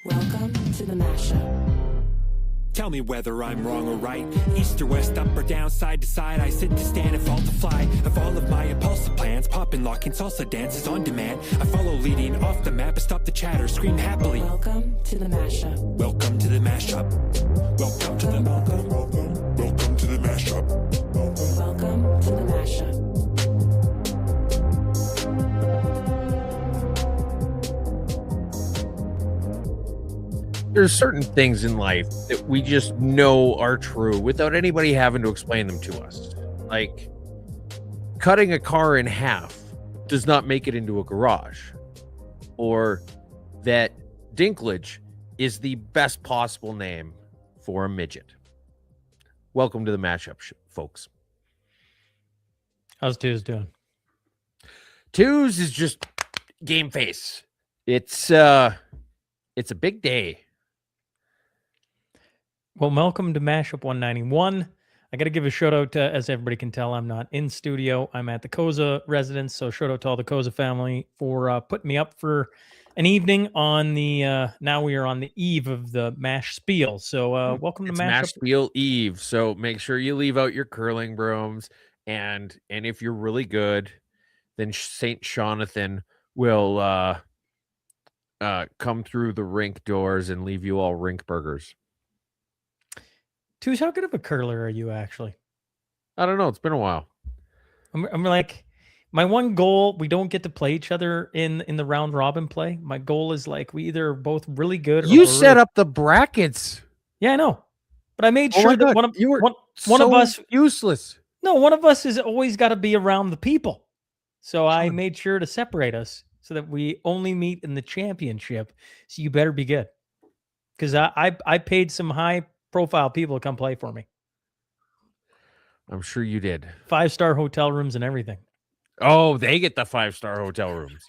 Welcome to the Mashup. Tell me whether I'm wrong or right. East or west, up or down, side to side. I sit to stand and fall to fly. Of all of my impulsive plans, poppin', locking, salsa dances on demand. I follow leading off the map and stop the chatter, scream happily. Welcome to the Mashup. Welcome to the mashup. Welcome to the welcome to the mashup. Welcome to the Mashup. There's certain things in life that we just know are true without anybody having to explain them to us. Like cutting a car in half does not make it into a garage, or that dinklage is the best possible name for a midget. Welcome to the mashup, folks. How's Twos doing? Twos is just game face. It's a big day. Well, welcome to Mashup 191. I got to give a shout out to, as everybody can tell, I'm not in studio. I'm at the Koza residence. So shout out to all the Koza family for putting me up for an evening on the, now we are on the eve of the Mash Spiel. So welcome to Mash Spiel Eve. So make sure you leave out your curling brooms. And if you're really good, then St. Jonathan will come through the rink doors and leave you all rink burgers. Twos, how good of a curler are you actually? I don't know. It's been a while. I'm like, my one goal, we don't get to play each other in the round robin play. My goal is like, we either are both really good. You set up the brackets. Yeah, I know. But I made sure that one of us useless. No, one of us has always got to be around the people. So I made sure to separate us so that we only meet in the championship. So you better be good. Because I paid some high profile people to come play for me. I'm sure you did. 5-star hotel rooms and everything. Oh, they get the 5-star hotel rooms.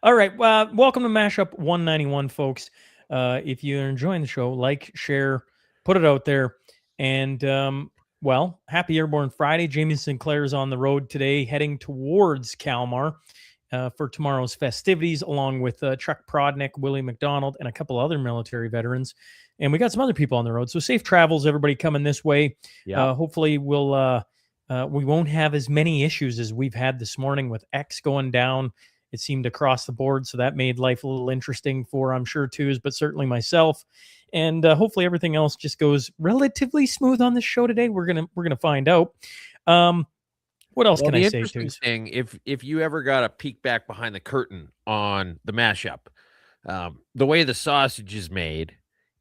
All right. Welcome to Mashup 191, folks. If you're enjoying the show, like, share, put it out there. And, happy Airborne Friday. Jamie Sinclair's on the road today, heading towards Kalmar for tomorrow's festivities, along with Chuck Prodnick, Willie McDonald, and a couple other military veterans. And we got some other people on the road. So safe travels, everybody coming this way. Yeah. Hopefully we won't have as many issues as we've had this morning with X going down. It seemed across the board. So that made life a little interesting for, I'm sure, Twos, but certainly myself. And hopefully everything else just goes relatively smooth on this show today. We're gonna find out. What else can I say? Thing, if you ever got a peek back behind the curtain on the mashup, the way the sausage is made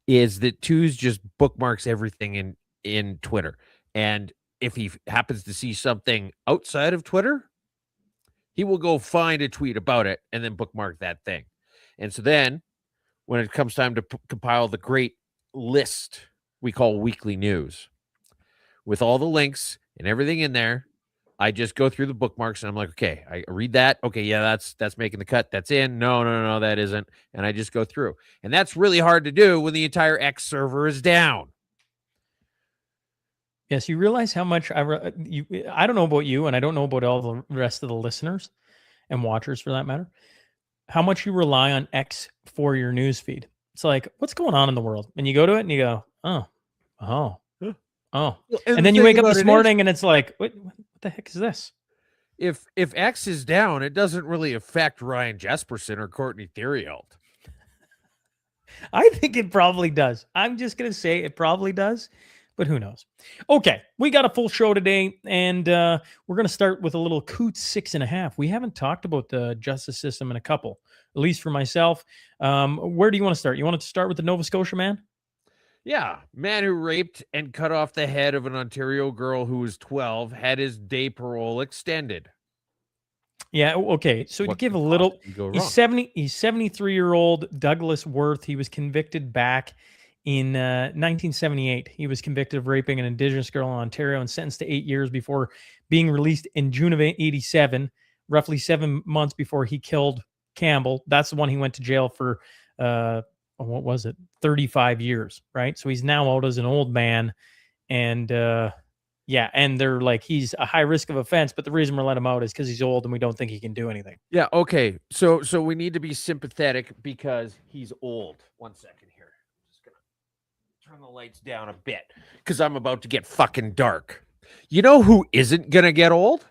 is that Twos just bookmarks everything in Twitter, and if he happens to see something outside of Twitter, he will go find a tweet about it and then bookmark that thing. And so then, when it comes time to compile the great list we call weekly news, with all the links and everything in there, I just go through the bookmarks and I'm like, okay, I read that. Okay, yeah, that's making the cut. That's in. No, that isn't. And I just go through. And that's really hard to do when the entire X server is down. Yes, you realize how much I don't know about you, and I don't know about all the rest of the listeners and watchers for that matter, how much you rely on X for your news feed. It's like, what's going on in the world? And you go to it and you go, oh. And then you wake up this morning and it's like, what the heck is this? If X is down, it doesn't really affect Ryan Jesperson or Courtney Theriault. I think it probably does. I'm just going to say it probably does, but who knows? Okay, we got a full show today, and we're going to start with a little Coots 6.5. We haven't talked about the justice system in a couple, at least for myself. Where do you want to start? You want to start with the Nova Scotia man? Yeah, man who raped and cut off the head of an Ontario girl who was 12 had his day parole extended. Yeah, okay. So to give a little, he's 73-year-old Douglas Worth. He was convicted back in 1978. He was convicted of raping an Indigenous girl in Ontario and sentenced to 8 years before being released in June of 87, roughly 7 months before he killed Campbell. That's the one he went to jail for, 35 years, right? So he's now out as an old man, and Yeah, and they're like, he's a high risk of offense, but the reason we're letting him out is because he's old and we don't think he can do anything. Yeah, okay. So we need to be sympathetic because he's old. 1 second here. I'm just gonna turn the lights down a bit because I'm about to get fucking dark. You know who isn't gonna get old?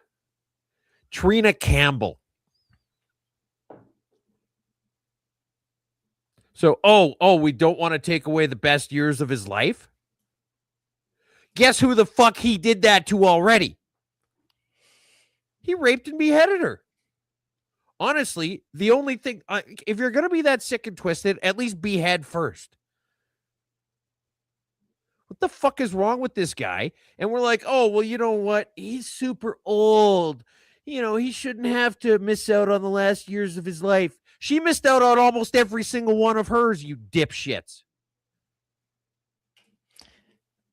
Trina Campbell. So, we don't want to take away the best years of his life? Guess who the fuck he did that to already? He raped and beheaded her. Honestly, the only thing, if you're going to be that sick and twisted, at least behead first. What the fuck is wrong with this guy? And we're like, oh, well, you know what? He's super old. You know, he shouldn't have to miss out on the last years of his life. She missed out on almost every single one of hers, you dipshits.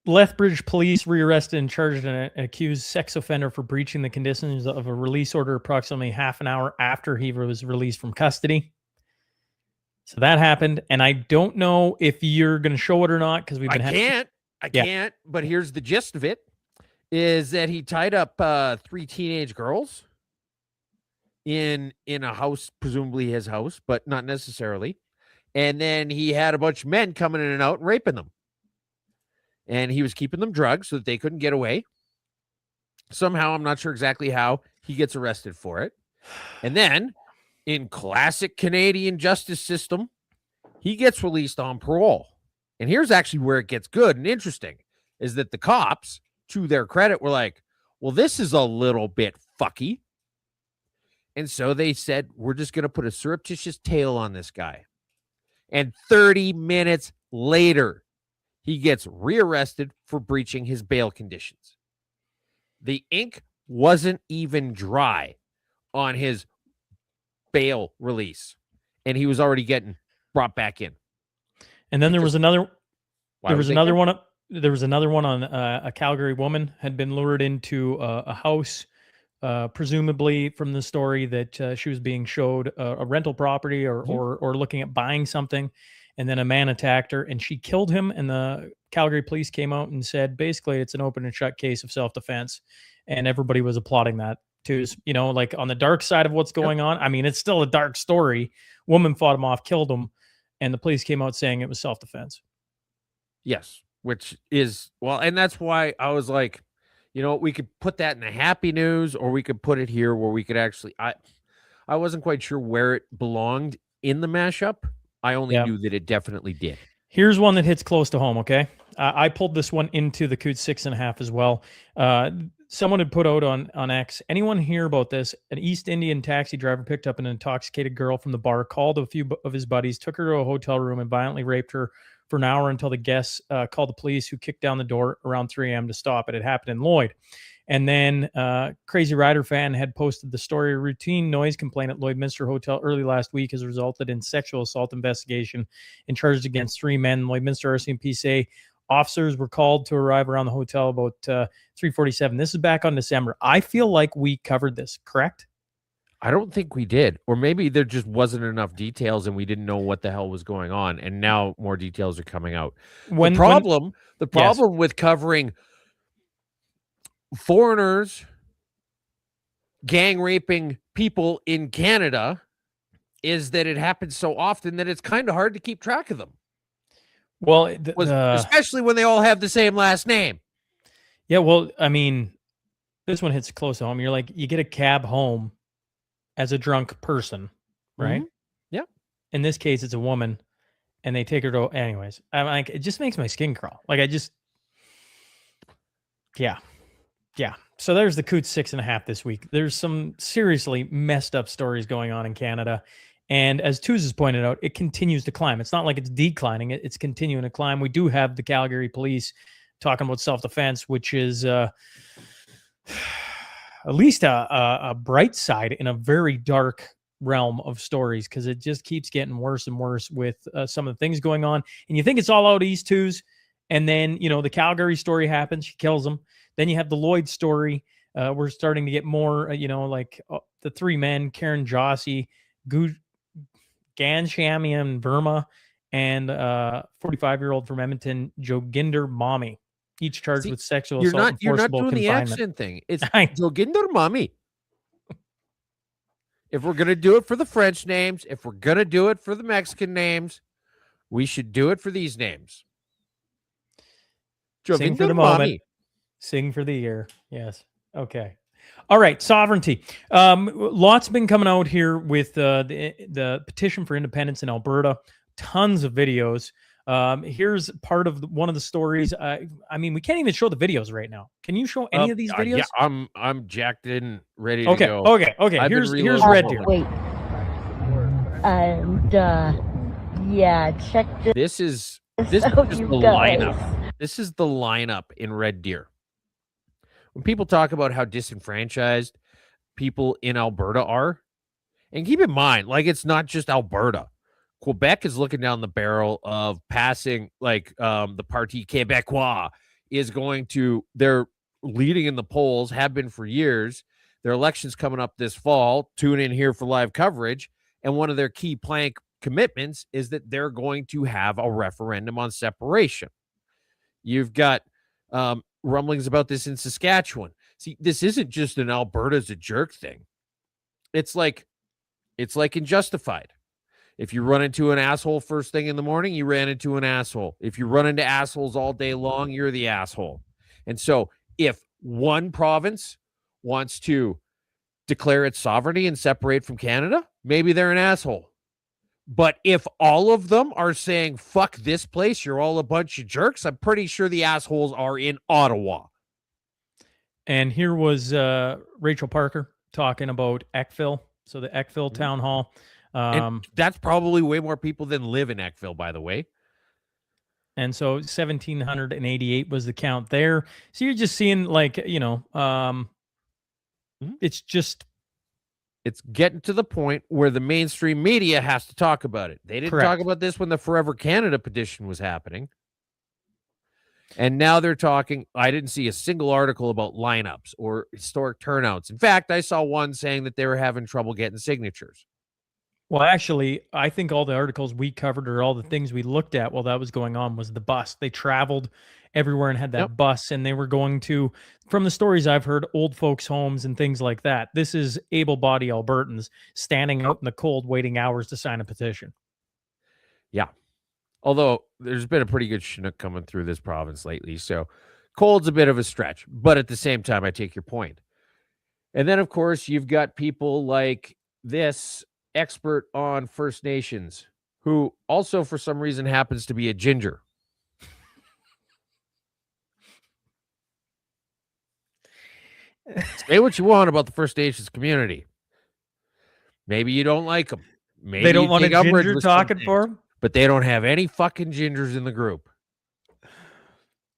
Lethbridge police rearrested and charged an accused sex offender for breaching the conditions of a release order approximately half an hour after he was released from custody. So that happened, and I don't know if you're going to show it or not because we've been. I can't. But here's the gist of it: is that he tied up 3 teenage girls in a house, presumably his house, but not necessarily. And then he had a bunch of men coming in and out and raping them. And he was keeping them drugged so that they couldn't get away. Somehow, I'm not sure exactly how, he gets arrested for it. And then, in classic Canadian justice system, he gets released on parole. And here's actually where it gets good and interesting, is that the cops, to their credit, were like, well, this is a little bit fucky. And so they said, we're just going to put a surreptitious tail on this guy. And 30 minutes later, he gets rearrested for breaching his bail conditions. The ink wasn't even dry on his bail release, and he was already getting brought back in. And then there was another one on a Calgary woman had been lured into a house, presumably from the story that she was being showed a rental property or looking at buying something. And then a man attacked her and she killed him. And the Calgary police came out and said, basically, it's an open and shut case of self-defense. And everybody was applauding that too. You know, like on the dark side of what's going on. I mean, it's still a dark story. Woman fought him off, killed him. And the police came out saying it was self-defense. Yes, which is, well, and that's why I was like, you know, we could put that in the happy news or we could put it here where we could actually, I wasn't quite sure where it belonged in the mashup. I only knew that it definitely did. Here's one that hits close to home, okay? I pulled this one into the Coot 6.5 as well. Someone had put out on X, anyone hear about this? An East Indian taxi driver picked up an intoxicated girl from the bar, called a few of his buddies, took her to a hotel room, and violently raped her for an hour until the guests called the police, who kicked down the door around 3 a.m. to stop it. It happened in Lloyd. And then Crazy Rider fan had posted the story. A routine noise complaint at Lloydminster Hotel early last week has resulted in sexual assault investigation and charges against 3 men. Lloydminster RCMP say officers were called to arrive around the hotel about 3:47. This is back on December. I feel like we covered this, correct? I don't think we did. Or maybe there just wasn't enough details and we didn't know what the hell was going on. And now more details are coming out. The problem with covering foreigners gang raping people in Canada is that it happens so often that it's kind of hard to keep track of them. Well, especially when they all have the same last name. Yeah, well, I mean, this one hits close to home. You're like, you get a cab home as a drunk person, right? Mm-hmm. Yeah. In this case, it's a woman, and they take her to. Anyways, I'm like, it just makes my skin crawl. Like, yeah. So there's the Coot 6.5 this week. There's some seriously messed up stories going on in Canada. And as Tooz has pointed out, it continues to climb. It's not like it's declining. It's continuing to climb. We do have the Calgary police talking about self-defense, which is at least a bright side in a very dark realm of stories, because it just keeps getting worse and worse with some of the things going on. And you think it's all out east, Tooz. And then, you know, the Calgary story happens. She kills him. Then you have the Lloyd story. We're starting to get more, like the 3 men, Karen Jossie, Ganshamian Verma, and 45-year-old from Edmonton, Joginder Mommy. each charged See, with sexual You're assault not and you're not forcible doing the confinement. accent thing. It's I- Joginder Mami. If we're gonna do it for the French names, if we're gonna do it for the Mexican names, we should do it for these names. Sing for Joginder the moment. Mami. Sing for the year. Yes. Okay. All right. Sovereignty. Lots been coming out here with the petition for independence in Alberta. Tons of videos. Here's part of one of the stories. I mean, we can't even show the videos right now. Can you show any of these videos? Yeah, I'm jacked in, ready to Okay. go. Okay. I've been Here's reloading Red all Deer. of Wait. And yeah, check this. This is out, just you the guys. lineup. This is the lineup in Red Deer. When people talk about how disenfranchised people in Alberta are, and keep in mind, like, it's not just Alberta. Quebec is looking down the barrel of passing, like, the Parti Québécois is going to, they're leading in the polls, have been for years. Their election's coming up this fall. Tune in here for live coverage. And one of their key plank commitments is that they're going to have a referendum on separation. You've got rumblings about this in Saskatchewan. See, this isn't just an Alberta's a jerk thing. It's like in Justified. If you run into an asshole first thing in the morning, you ran into an asshole. If you run into assholes all day long, you're the asshole. And so if one province wants to declare its sovereignty and separate from Canada, maybe they're an asshole. But if all of them are saying, fuck this place, you're all a bunch of jerks, I'm pretty sure the assholes are in Ottawa. And here was Rachel Parker talking about Eckville. So the Eckville town hall. And that's probably way more people than live in Eckville, by the way. And so 1,788 was the count there. So you're just seeing, like, it's just, it's getting to the point where the mainstream media has to talk about it. They didn't Correct. talk about this when the Forever Canada petition was happening. And now they're talking. I didn't see a single article about lineups or historic turnouts. In fact, I saw one saying that they were having trouble getting signatures. well, actually, I think all the articles we covered or all the things we looked at while that was going on was the bus. They traveled everywhere and had that Yep. bus, and they were going to, from the stories I've heard, old folks' homes and things like that. This is able-bodied Albertans standing out in the cold, waiting hours to sign a petition. Yeah. Although there's been a pretty good Chinook coming through this province lately. So cold's a bit of a stretch. But at the same time, I take your point. And then, of course, you've got people like this expert on First Nations who also, for some reason, happens to be a ginger. Say what you want about the First Nations community. Maybe you don't like them. Maybe They don't you want a take umbrage ginger with some talking things, for them? but they don't have any fucking gingers in the group.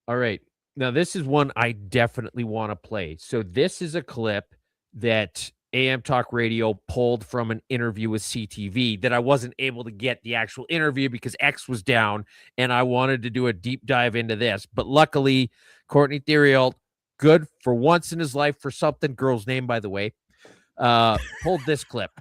All right. Now, this is one I definitely want to play. So this is a clip that AM Talk Radio pulled from an interview with CTV that I wasn't able to get the actual interview because X was down, and I wanted to do a deep dive into this. But luckily, Courtney Theriault, good for once in his life for something, girl's name, by the way, pulled this clip.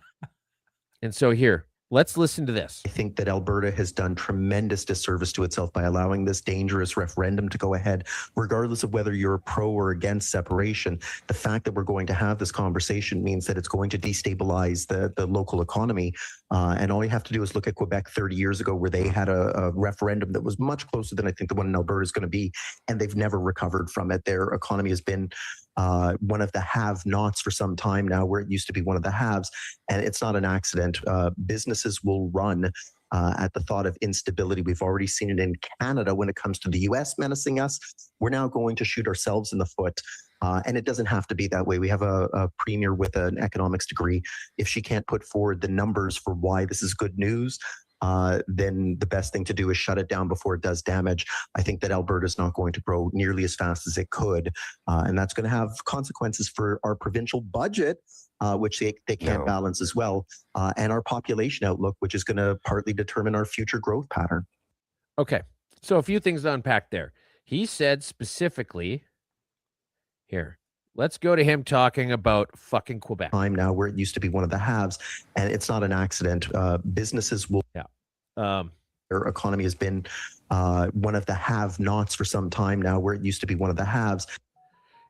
And so here, let's listen to this. I think that Alberta has done tremendous disservice to itself by allowing this dangerous referendum to go ahead, regardless of whether you're pro or against separation. The fact that we're going to have this conversation means that it's going to destabilize the local economy. And all you have to do is look at Quebec 30 years ago, where they had a referendum that was much closer than I think the one in Alberta is going to be, and they've never recovered from it. Their economy has been one of the have-nots for some time now, where it used to be one of the haves. And it's not an accident. Businesses will run at the thought of instability. We've already seen it in Canada when it comes to the US menacing us. We're now going to shoot ourselves in the foot. And it doesn't have to be that way. We have a premier with an economics degree. If she can't put forward the numbers for why this is good news, then the best thing to do is shut it down before it does damage. I think that Alberta is not going to grow nearly as fast as it could. And that's going to have consequences for our provincial budget, which they can't balance as well, and our population outlook, which is going to partly determine our future growth pattern. Okay. So a few things to unpack there. He said specifically, here, let's go to him talking about fucking Quebec. Time now where it used to be one of the haves, and it's not an accident. Businesses will. Yeah. our economy has been one of the have-nots for some time now, where it used to be one of the haves.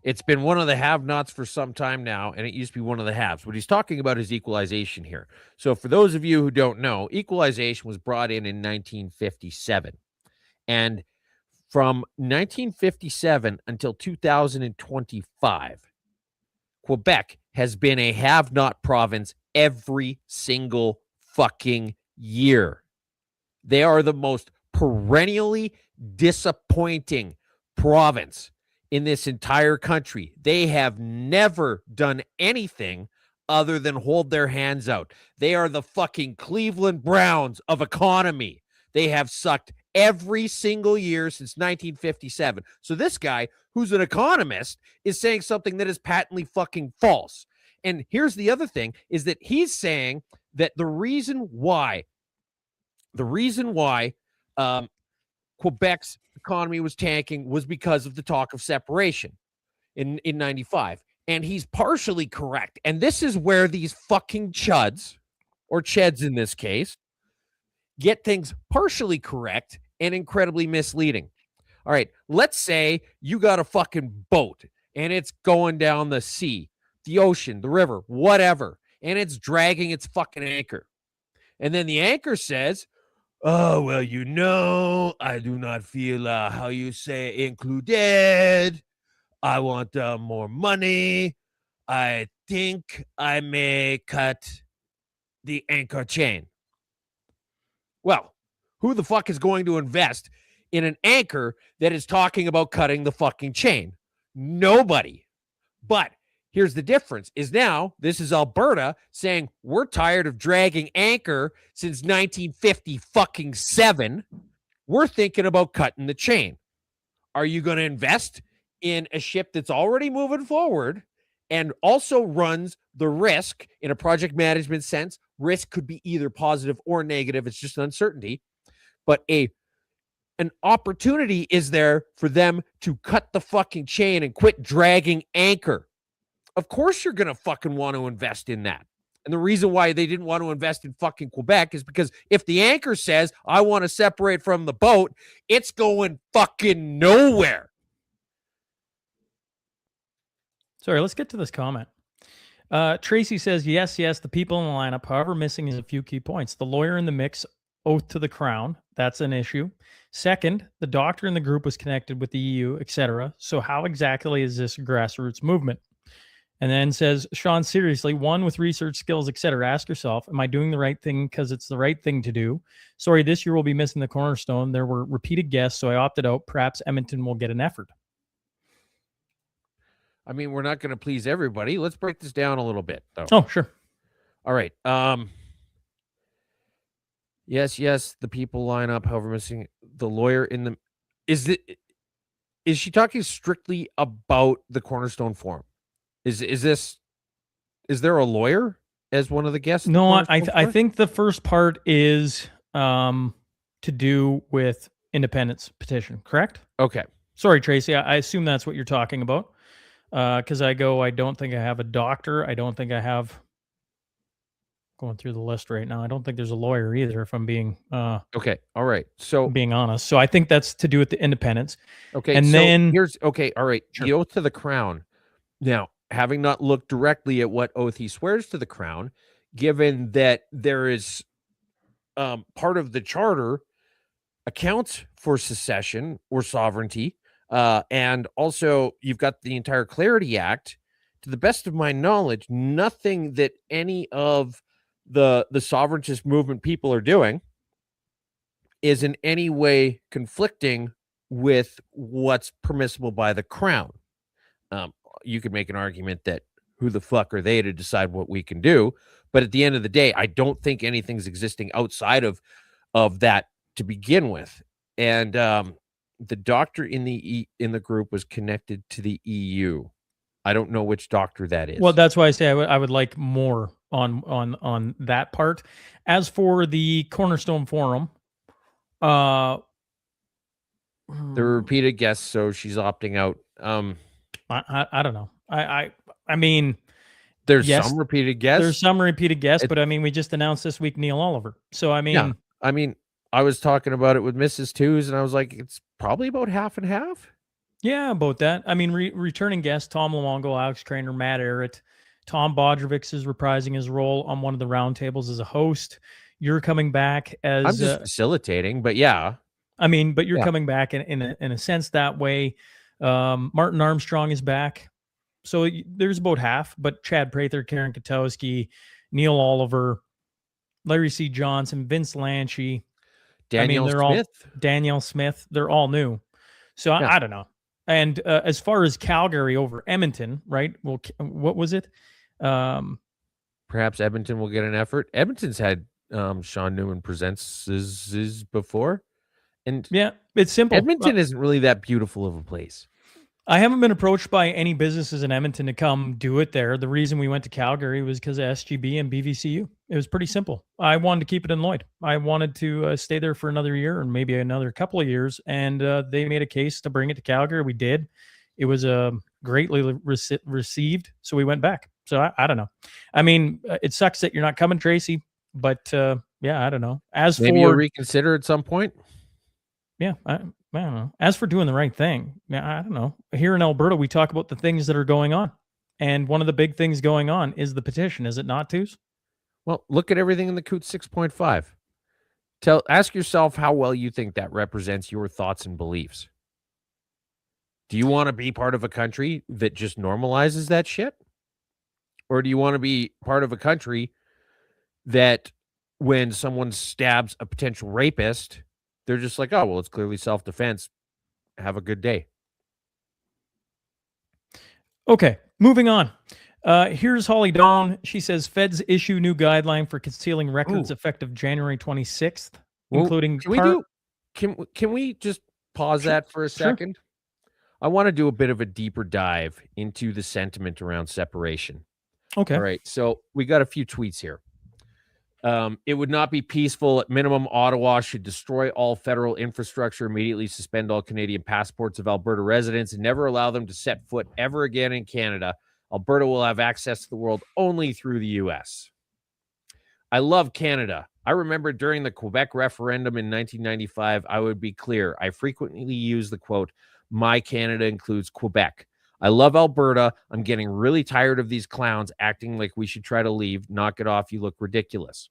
It's been one of the have-nots for some time now, and it used to be one of the haves. What he's talking about is equalization here. So for those of you who don't know, equalization was brought in 1957. And from 1957 until 2025, Quebec has been a have-not province every single fucking year. They are the most perennially disappointing province in this entire country. They have never done anything other than hold their hands out. They are the fucking Cleveland Browns of economy. They have sucked every single year since 1957. So this guy, who's an economist, is saying something that is patently fucking false. And here's the other thing, is that he's saying that the reason why Quebec's economy was tanking was because of the talk of separation in 95. And he's partially correct. And this is where these fucking chuds, or cheds in this case, get things partially correct and incredibly misleading. All right, let's say you got a fucking boat and it's going down the sea, the ocean, the river, whatever, and it's dragging its fucking anchor. And then the anchor says, "Oh, well, I do not feel, how you say, included. I want more money. I think I may cut the anchor chain." Well, who the fuck is going to invest in an anchor that is talking about cutting the fucking chain? Nobody. But here's the difference, is now this is Alberta saying we're tired of dragging anchor since 1957. We're thinking about cutting the chain. Are you going to invest in a ship that's already moving forward and also runs the risk in a project management sense? Risk could be either positive or negative. It's just an uncertainty. But an opportunity is there for them to cut the fucking chain and quit dragging anchor. Of course you're going to fucking want to invest in that. And the reason why they didn't want to invest in fucking Quebec is because if the anchor says, I want to separate from the boat, it's going fucking nowhere. Sorry, let's get to this comment. Tracy says, yes, the people in the lineup, however, missing is a few key points. The lawyer in the mix, oath to the crown. That's an issue. Second, the doctor in the group was connected with the EU, etc. So how exactly is this a grassroots movement? And then says, Sean, seriously, one with research skills, etc. Ask yourself, am I doing the right thing because it's the right thing to do? Sorry, this year we'll be missing the cornerstone. There were repeated guests, so I opted out. Perhaps Edmonton will get an effort. I mean, we're not going to please everybody. Let's break this down a little bit, though. Oh, sure. All right. Yes, the people line up, however, missing the lawyer in the... Is she talking strictly about the Cornerstone Forum? Is there a lawyer as one of the guests? No, I think the first part is to do with independence petition, correct? Okay. Sorry, Tracy. I assume that's what you're talking about. Because I don't think I have a doctor. I don't think I have, going through the list right now, I don't think there's a lawyer either, if I'm being okay. All right. So being honest. So I think that's to do with the independence. Okay. And so then all right. Sure. The oath to the crown. Now, having not looked directly at what oath he swears to the crown, given that there is part of the charter accounts for secession or sovereignty, and also you've got the entire Clarity Act. To the best of my knowledge, nothing that any of the sovereigntist movement people are doing is in any way conflicting with what's permissible by the crown. You could make an argument that who the fuck are they to decide what we can do? But at the end of the day, I don't think anything's existing outside of that to begin with. And the doctor in the group was connected to the EU. I don't know which doctor that is. Well, that's why I say I would like more on that part. As for the Cornerstone Forum, there were repeated guests, so she's opting out. I don't know. I mean, there's some repeated guests. There's some repeated guests, but I mean, we just announced this week Neil Oliver. So I mean, yeah, I mean, I was talking about it with Mrs. Twos, and I was like, it's probably about half and half. Yeah, about that. I mean, returning guests, Tom Luongo, Alex Trainer, Matt Arrett, Tom Bodrovics is reprising his role on one of the roundtables as a host. You're coming back I'm as just facilitating, but yeah. I mean, but you're Yeah. coming back in a sense that way. Martin Armstrong is back. So there's about half, but Chad Prather, Karen Katowski, Neil Oliver, Larry C. Johnson, Vince Lanchi, Danielle they're Smith. all Danielle Smith. They're all new. So Yeah. I don't know. And as far as Calgary over Edmonton, right? Well, what was it? Perhaps Edmonton will get an effort. Edmonton's had Sean Newman presents before. And yeah, it's simple. Edmonton isn't really that beautiful of a place. I haven't been approached by any businesses in Edmonton to come do it there. The reason we went to Calgary was because of SGB and BVCU. It was pretty simple. I wanted to keep it in Lloyd. I wanted to stay there for another year and maybe another couple of years. And they made a case to bring it to Calgary. We did. It was greatly received. So we went back. So I don't know. I mean, it sucks that you're not coming, Tracy. But yeah, I don't know. As maybe for you'll reconsider at some point. Yeah, I don't know. As for doing the right thing, I don't know. Here in Alberta, we talk about the things that are going on. And one of the big things going on is the petition, is it not, Twos? Well, look at everything in the Coot 6.5. Ask yourself how well you think that represents your thoughts and beliefs. Do you want to be part of a country that just normalizes that shit? Or do you want to be part of a country that when someone stabs a potential rapist, they're just like, oh, well, it's clearly self-defense. Have a good day. Okay, moving on. Here's Holly Dawn. She says feds issue new guideline for concealing records effective January 26th, including can we just pause that for a second? I want to do a bit of a deeper dive into the sentiment around separation. Okay. All right. So we got a few tweets here. It would not be peaceful. At minimum, Ottawa should destroy all federal infrastructure, immediately suspend all Canadian passports of Alberta residents, and never allow them to set foot ever again in Canada. Alberta will have access to the world only through the U.S. I love Canada. I remember during the Quebec referendum in 1995, I would be clear. I frequently use the quote, "My Canada includes Quebec." I love Alberta. I'm getting really tired of these clowns acting like we should try to leave. Knock it off. You look ridiculous.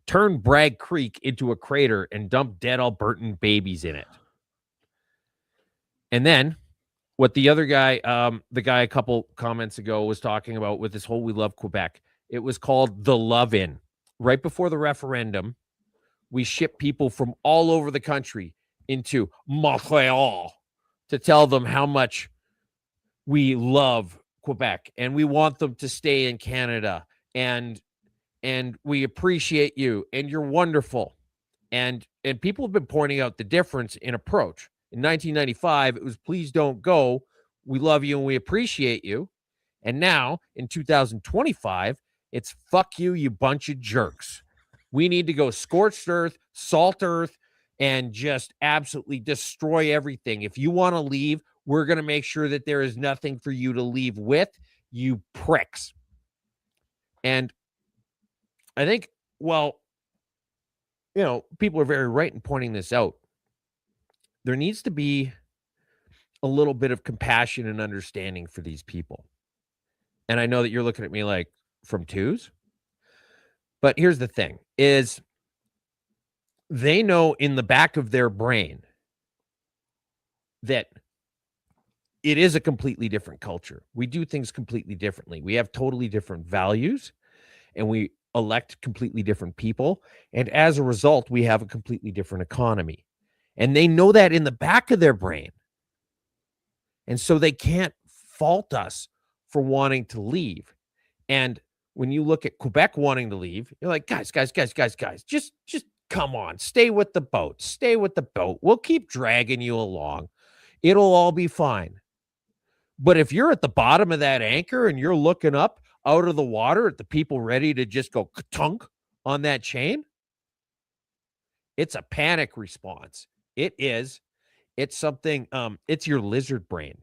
Turn Bragg Creek into a crater and dump dead Albertan babies in it. And then what the other guy, the guy a couple comments ago was talking about with this whole "we love Quebec," it was called the Love-In. Right before the referendum, we shipped people from all over the country into Montreal to tell them how much we love Quebec and we want them to stay in Canada and we appreciate you and you're wonderful. And people have been pointing out the difference in approach. In 1995, it was please don't go. We love you and we appreciate you. And now in 2025, it's fuck you, you bunch of jerks. We need to go scorched earth, salt earth, and just absolutely destroy everything. If you want to leave, we're going to make sure that there is nothing for you to leave with, you pricks. And I think, well, you know, people are very right in pointing this out. There needs to be a little bit of compassion and understanding for these people. And I know that you're looking at me like, from twos? But here's the thing, is they know in the back of their brain that it is a completely different culture. We do things completely differently. We have totally different values and we elect completely different people. And as a result, we have a completely different economy. And they know that in the back of their brain. And so they can't fault us for wanting to leave. And when you look at Quebec wanting to leave, you're like, guys, just come on, stay with the boat. Stay with the boat. We'll keep dragging you along. It'll all be fine. But if you're at the bottom of that anchor and you're looking up out of the water at the people ready to just go ka-tunk on that chain, it's a panic response. It's something, it's your lizard brain.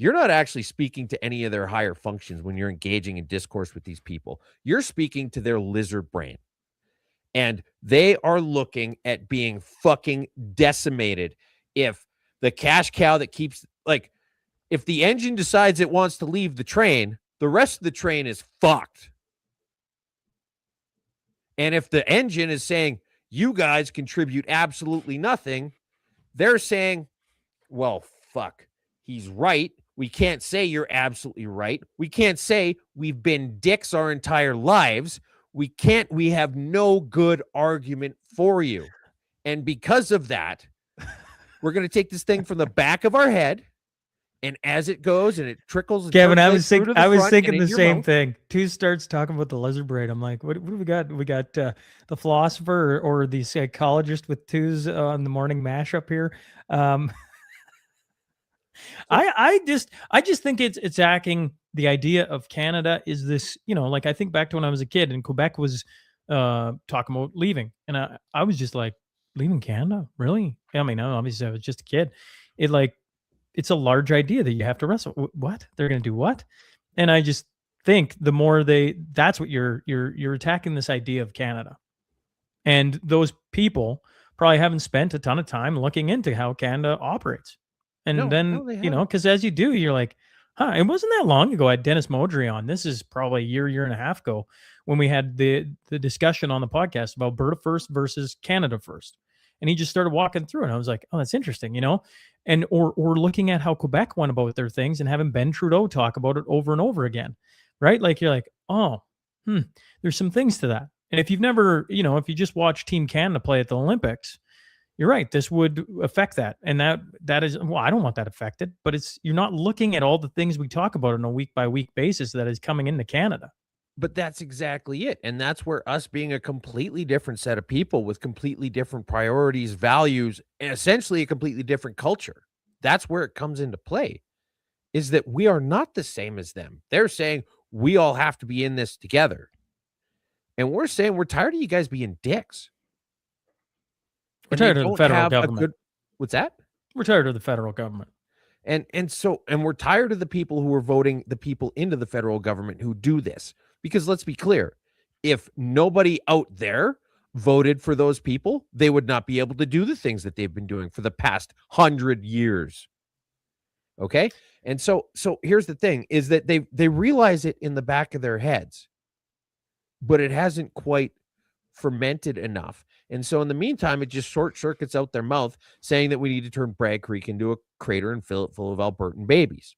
You're not actually speaking to any of their higher functions when you're engaging in discourse with these people. You're speaking to their lizard brain. And they are looking at being fucking decimated if the cash cow that keeps, like, if the engine decides it wants to leave the train, the rest of the train is fucked. And if the engine is saying, you guys contribute absolutely nothing, they're saying, well, fuck, he's right. We can't say you're absolutely right. We can't say we've been dicks our entire lives. We have no good argument for you. And because of that, we're going to take this thing from the back of our head, and as it goes and it trickles, and Kevin, I percolates was through to the I was front thinking and in the your same mouth. thing. Two starts talking about the lizard brain. I'm like, what do we got? We got the philosopher or the psychologist with twos on the morning mashup here. I just think it's attacking the idea of Canada is this, like I think back to when I was a kid and Quebec was talking about leaving, and I was just like, leaving Canada, really? I mean, obviously I was just a kid. It's a large idea that you have to wrestle. What? They're going to do what? And I just think the more that's what you're attacking, this idea of Canada. And those people probably haven't spent a ton of time looking into how Canada operates. And No, then, they haven't. because as you do, you're like, it wasn't that long ago I had Dennis Modry on. This is probably a year and a half ago when we had the discussion on the podcast about Alberta first versus Canada first. And he just started walking through, and I was like, oh, that's interesting, and or looking at how Quebec went about their things and having Ben Trudeau talk about it over and over again, right? Like you're like, oh, there's some things to that. And if you've never, if you just watch Team Canada play at the Olympics, you're right, this would affect that. And that is, well, I don't want that affected, but you're not looking at all the things we talk about on a week by week basis that is coming into Canada. But that's exactly it. And that's where us being a completely different set of people with completely different priorities, values, and essentially a completely different culture, that's where it comes into play, is that we are not the same as them. They're saying we all have to be in this together. And we're saying we're tired of you guys being dicks. We're tired of the federal government. What's that? We're tired of the federal government. And we're tired of the people who are voting the people into the federal government who do this. Because let's be clear, if nobody out there voted for those people, they would not be able to do the things that they've been doing for the past 100 years. Okay? And so here's the thing, is that they realize it in the back of their heads, but it hasn't quite fermented enough. And so in the meantime, it just short circuits out their mouth saying that we need to turn Bragg Creek into a crater and fill it full of Albertan babies.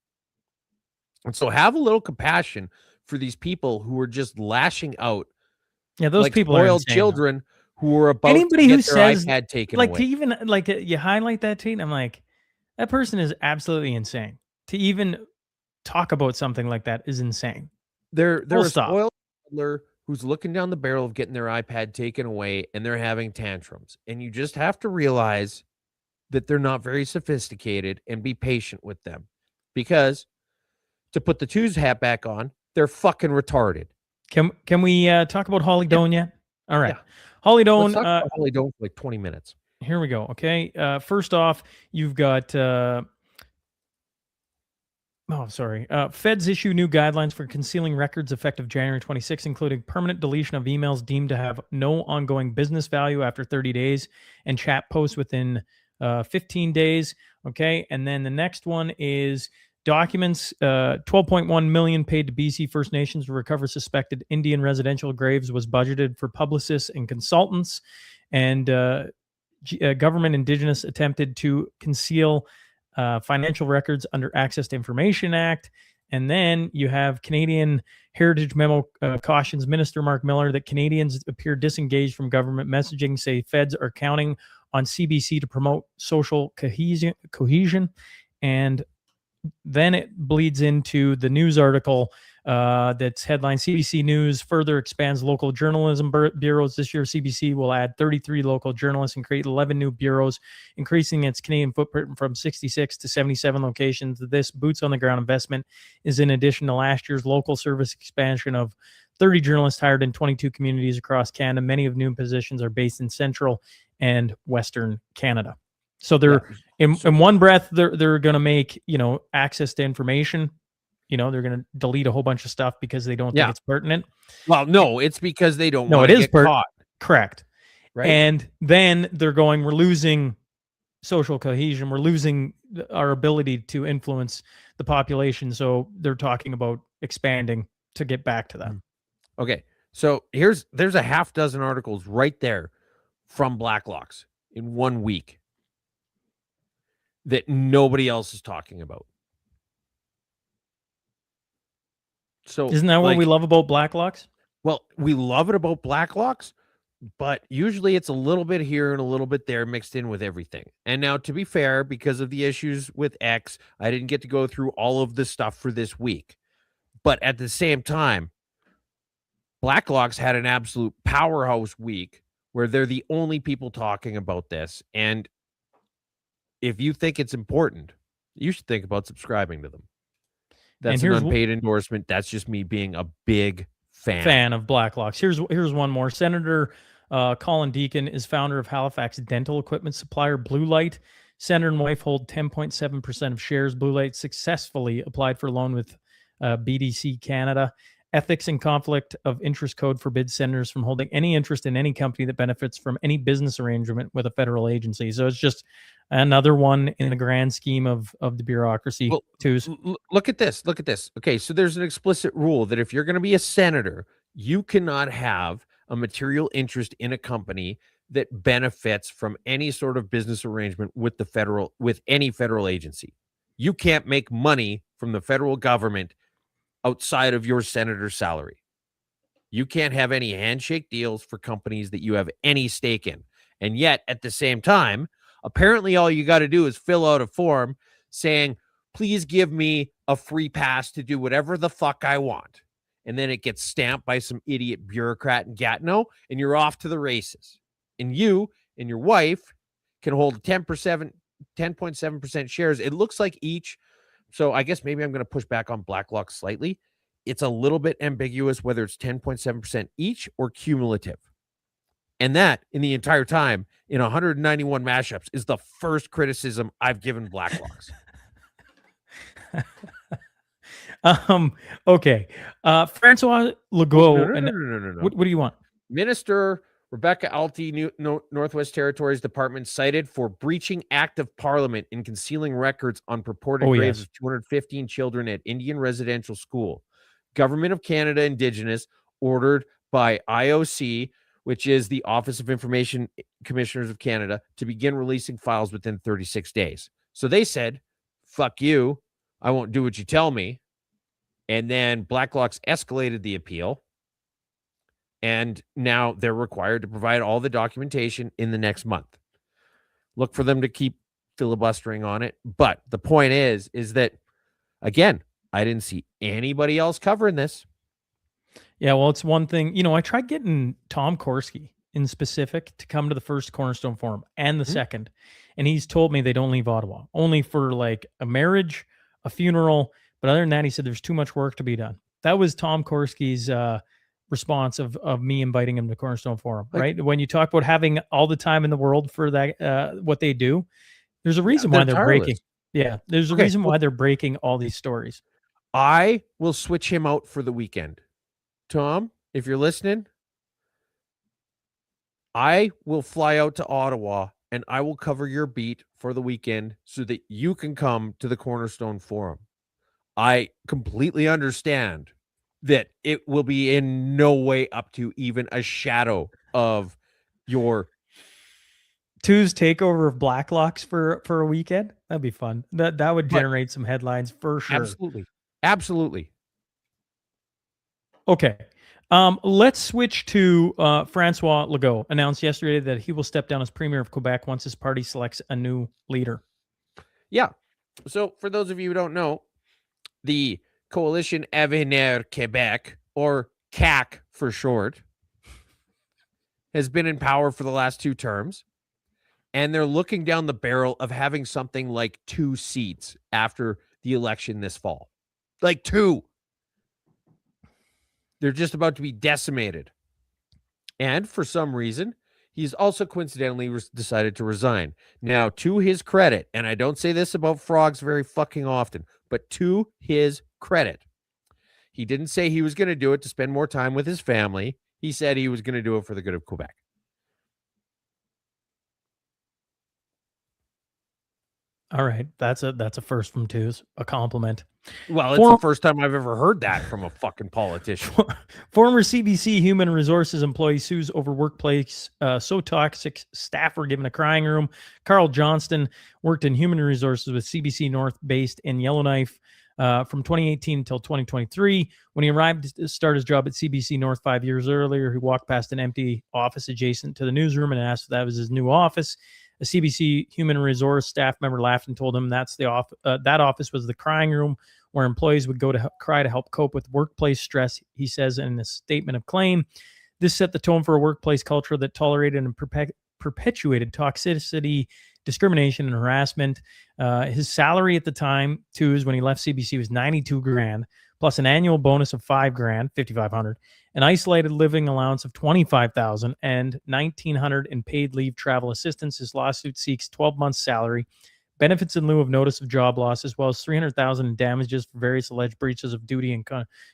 And so have a little compassion for these people who are just lashing out. Yeah, those like people are spoiled insane, children who are about anybody to get who their says iPad taken like away. to even like you highlight that tweet, I'm like, that person is absolutely insane. To even talk about something like that is insane. They're Full a stop. spoiled toddler who's looking down the barrel of getting their iPad taken away, and they're having tantrums. And you just have to realize that they're not very sophisticated and be patient with them, because to put the twos hat back on, they're fucking retarded. Can we talk about Holly Doan yet? All right. Yeah. Holly Let's Doan. talk about Holly Doan for like 20 minutes. Here we go. Okay. First off, you've got feds issue new guidelines for concealing records effective January 26, including permanent deletion of emails deemed to have no ongoing business value after 30 days and chat posts within 15 days. Okay. And then the next one is documents, 12.1 million paid to BC First Nations to recover suspected Indian residential graves was budgeted for publicists and consultants. And government Indigenous attempted to conceal financial records under Access to Information Act. And then you have Canadian Heritage Memo cautions Minister Mark Miller that Canadians appear disengaged from government messaging, say feds are counting on CBC to promote social cohesion. And then it bleeds into the news article that's headline CBC News further expands local journalism bureaus. This year, CBC will add 33 local journalists and create 11 new bureaus, increasing its Canadian footprint from 66 to 77 locations. This boots on the ground investment is in addition to last year's local service expansion of 30 journalists hired in 22 communities across Canada. Many of new positions are based in central and western Canada. So they're in one breath, they're going to make, access to information, they're going to delete a whole bunch of stuff because they don't think it's pertinent. Well, no, it's because they don't No, want it to is get caught. Correct. right? And then they're going, we're losing social cohesion. We're losing our ability to influence the population. So they're talking about expanding to get back to that. Okay. So there's a half dozen articles right there from Blacklocks in 1 week that nobody else is talking about. So Isn't that what we love about Blacklocks? Well, we love it about Blacklocks, but usually it's a little bit here and a little bit there mixed in with everything. And now, to be fair, because of the issues with X, I didn't get to go through all of the stuff for this week. But at the same time, Blacklocks had an absolute powerhouse week where they're the only people talking about this. And if you think it's important, you should think about subscribing to them. That's an unpaid endorsement. That's just me being a big fan of Blacklocks. Here's one more. Senator Colin Deacon is founder of Halifax dental equipment supplier Blue Light. Senator and wife hold 10.7% of shares. Blue Light successfully applied for a loan with BDC Canada. Ethics and conflict of interest code forbids senators from holding any interest in any company that benefits from any business arrangement with a federal agency. So it's just another one in the grand scheme of the bureaucracy. Well, look at this. Look at this. Okay, so there's an explicit rule that if you're going to be a senator, you cannot have a material interest in a company that benefits from any sort of business arrangement with any federal agency. You can't make money from the federal government outside of your senator's salary. You can't have any handshake deals for companies that you have any stake in. And yet, at the same time, apparently all you got to do is fill out a form saying, please give me a free pass to do whatever the fuck I want. And then it gets stamped by some idiot bureaucrat in Gatineau, and you're off to the races. And you and your wife can hold 10.7% shares. It looks like each. So I guess maybe I'm going to push back on Blacklock slightly. It's a little bit ambiguous whether it's 10.7% each or cumulative. And that, in the entire time, in 191 mashups, is the first criticism I've given Blacklocks. Okay. Francois Legault. No. What do you want? Minister Rebecca Alty, Northwest Territories Department, cited for breaching Act of Parliament in concealing records on purported graves of 215 children at Indian Residential School. Government of Canada Indigenous ordered by IOC, which is the Office of Information Commissioners of Canada, to begin releasing files within 36 days. So they said, fuck you, I won't do what you tell me. And then Blacklocks escalated the appeal. And now they're required to provide all the documentation in the next month. Look for them to keep filibustering on it. But the point is that, again, I didn't see anybody else covering this. Yeah, well, it's one thing. I tried getting Tom Korski in specific to come to the first Cornerstone Forum and the second. And he's told me they don't leave Ottawa, only for like a marriage, a funeral. But other than that, he said there's too much work to be done. That was Tom Korski's response of me inviting him to Cornerstone Forum, right? When you talk about having all the time in the world for that, what they do, there's a reason why they're breaking. Yeah, there's a reason why they're breaking all these stories. I will switch him out for the weekend. Tom, if you're listening, I will fly out to Ottawa and I will cover your beat for the weekend so that you can come to the Cornerstone Forum. I completely understand that it will be in no way up to even a shadow of your Two's takeover of Blacklocks for a weekend. That'd be fun. That would generate some headlines for sure. Absolutely. Okay. Let's switch to Francois Legault. Announced yesterday that he will step down as Premier of Quebec once his party selects a new leader. Yeah. So for those of you who don't know, the Coalition Avenir Quebec, or CAQ for short, has been in power for the last 2 terms. And they're looking down the barrel of having something like 2 seats after the election this fall. Like 2. They're just about to be decimated. And for some reason, he's also coincidentally decided to resign. Now, to his credit, and I don't say this about frogs very fucking often, but to his credit, he didn't say he was going to do it to spend more time with his family. He said he was going to do it for the good of Quebec. All right. That's a first from twos, a compliment. Well, it's the first time I've ever heard that from a fucking politician. Former CBC Human Resources employee sues over workplace so toxic staff were given a crying room. Carl Johnston worked in human resources with CBC North based in Yellowknife from 2018 until 2023. When he arrived to start his job at CBC North 5 years earlier, he walked past an empty office adjacent to the newsroom and asked if that was his new office. A CBC human resource staff member laughed and told him that office was the crying room where employees would go to cry to help cope with workplace stress, he says in a statement of claim. This set the tone for a workplace culture that tolerated and perpetuated toxicity, discrimination, and harassment. His salary at the time, too, is when he left CBC was $92,000, plus an annual bonus of $5,000, $5,500, an isolated living allowance of $25,000, and $1,900 in paid leave travel assistance. His lawsuit seeks 12 months' salary, benefits in lieu of notice of job loss, as well as $300,000 in damages for various alleged breaches of duty and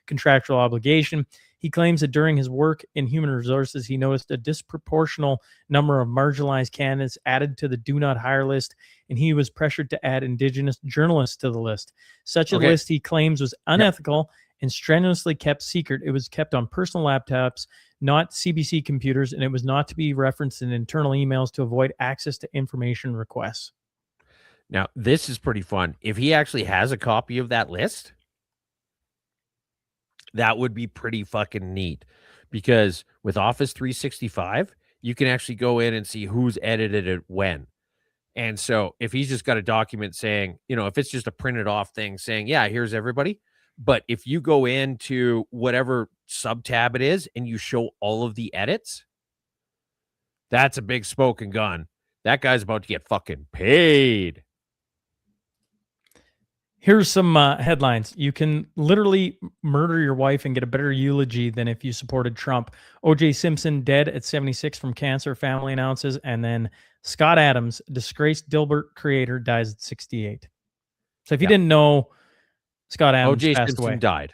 contractual obligation. He claims that during his work in human resources, he noticed a disproportional number of marginalized candidates added to the do not hire list, and he was pressured to add Indigenous journalists to the list. Such a list, he claims, was unethical and strenuously kept secret. It was kept on personal laptops, not CBC computers, and it was not to be referenced in internal emails to avoid access to information requests. Now, this is pretty fun. If he actually has a copy of that list, that would be pretty fucking neat, because with Office 365, you can actually go in and see who's edited it when. And so if he's just got a document saying, if it's just a printed off thing saying, yeah, here's everybody. But if you go into whatever sub tab it is and you show all of the edits, that's a big smoking gun. That guy's about to get fucking paid. Here's some headlines. You can literally murder your wife and get a better eulogy than if you supported Trump. O.J. Simpson dead at 76 from cancer, family announces. And then Scott Adams, disgraced Dilbert creator, dies at 68. So if you didn't know, Scott Adams O.J. passed Simpson away. died.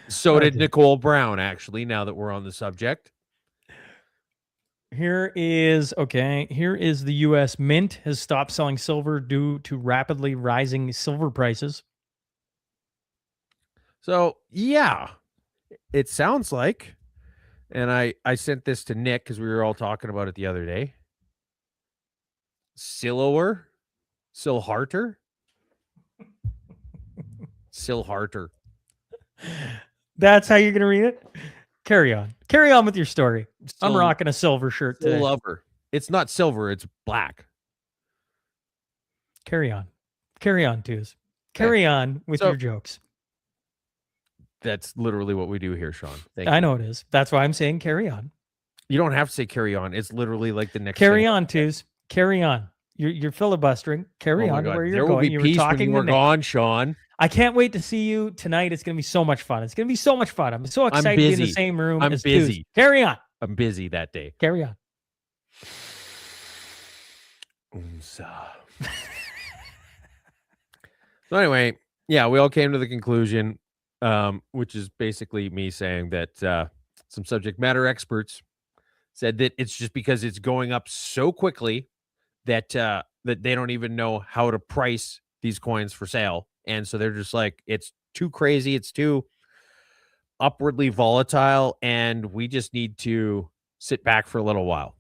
So did Nicole Brown, actually, now that we're on the subject. Here is the U.S. Mint has stopped selling silver due to rapidly rising silver prices. So, yeah, it sounds like, and I sent this to Nick because we were all talking about it the other day. Silharter. That's how you're going to read it? Carry on with your story. I'm rocking a silver shirt today. Lover. It's not silver, it's black. Carry on, twos. Carry on with your jokes. That's literally what we do here, Sean. Thank I you. know it is. That's why I'm saying carry on. You don't have to say carry on. It's literally like the next Carry thing. on, twos. Carry on. You're filibustering. Carry on to where you're there going. Will be you peace were talking when you were gone, Sean. I can't wait to see you tonight. It's going to be so much fun. It's going to be so much fun. I'm so excited to be in the same room. I'm busy. Twos. Carry on. I'm busy that day. Carry on. So anyway, yeah, we all came to the conclusion, which is basically me saying that some subject matter experts said that it's just because it's going up so quickly that that they don't even know how to price these coins for sale. And so they're just like, it's too crazy. It's too upwardly volatile. And we just need to sit back for a little while.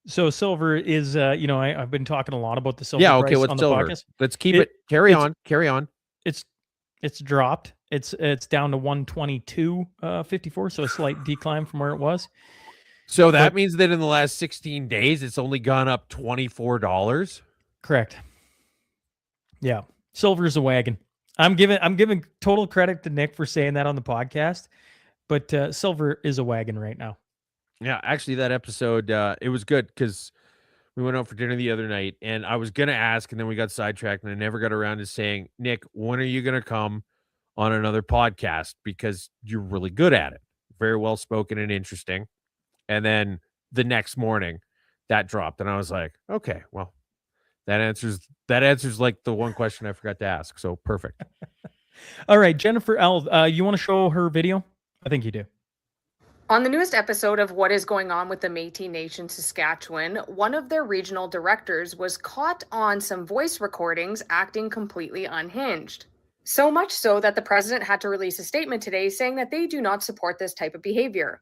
So silver is, I've been talking a lot about the silver. Yeah. Okay. Price What's on the silver? podcast. Let's keep it. Carry on. It's dropped. It's down to 122.54. So a slight decline from where it was. So that means that in the last 16 days, it's only gone up $24. Correct. Yeah. Silver's a wagon. I'm giving total credit to Nick for saying that on the podcast, but silver is a wagon right now. Yeah, actually that episode, it was good because we went out for dinner the other night and I was going to ask, and then we got sidetracked and I never got around to saying, Nick, when are you going to come on another podcast? Because you're really good at it. Very well spoken and interesting. And then the next morning that dropped and I was like, okay, well, that answers like the one question I forgot to ask. So perfect. All right, Jennifer L. You want to show her video? I think you do. On the newest episode of What is Going On with the Métis Nation Saskatchewan, one of their regional directors was caught on some voice recordings acting completely unhinged. So much so that the president had to release a statement today saying that they do not support this type of behavior.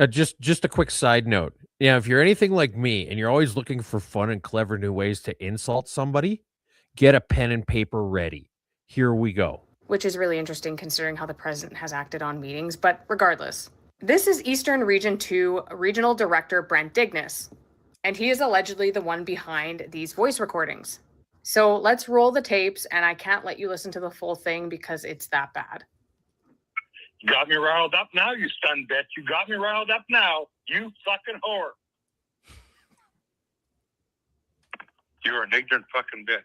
Just a quick side note. Yeah, if you're anything like me and you're always looking for fun and clever new ways to insult somebody, get a pen and paper ready. Here we go. Which is really interesting considering how the president has acted on meetings, but regardless. This is Eastern Region 2 Regional Director Brent Dignas, and he is allegedly the one behind these voice recordings. So let's roll the tapes, and I can't let you listen to the full thing because it's that bad. You got me riled up now, you son bitch. You got me riled up now, you fucking whore. You're an ignorant fucking bitch.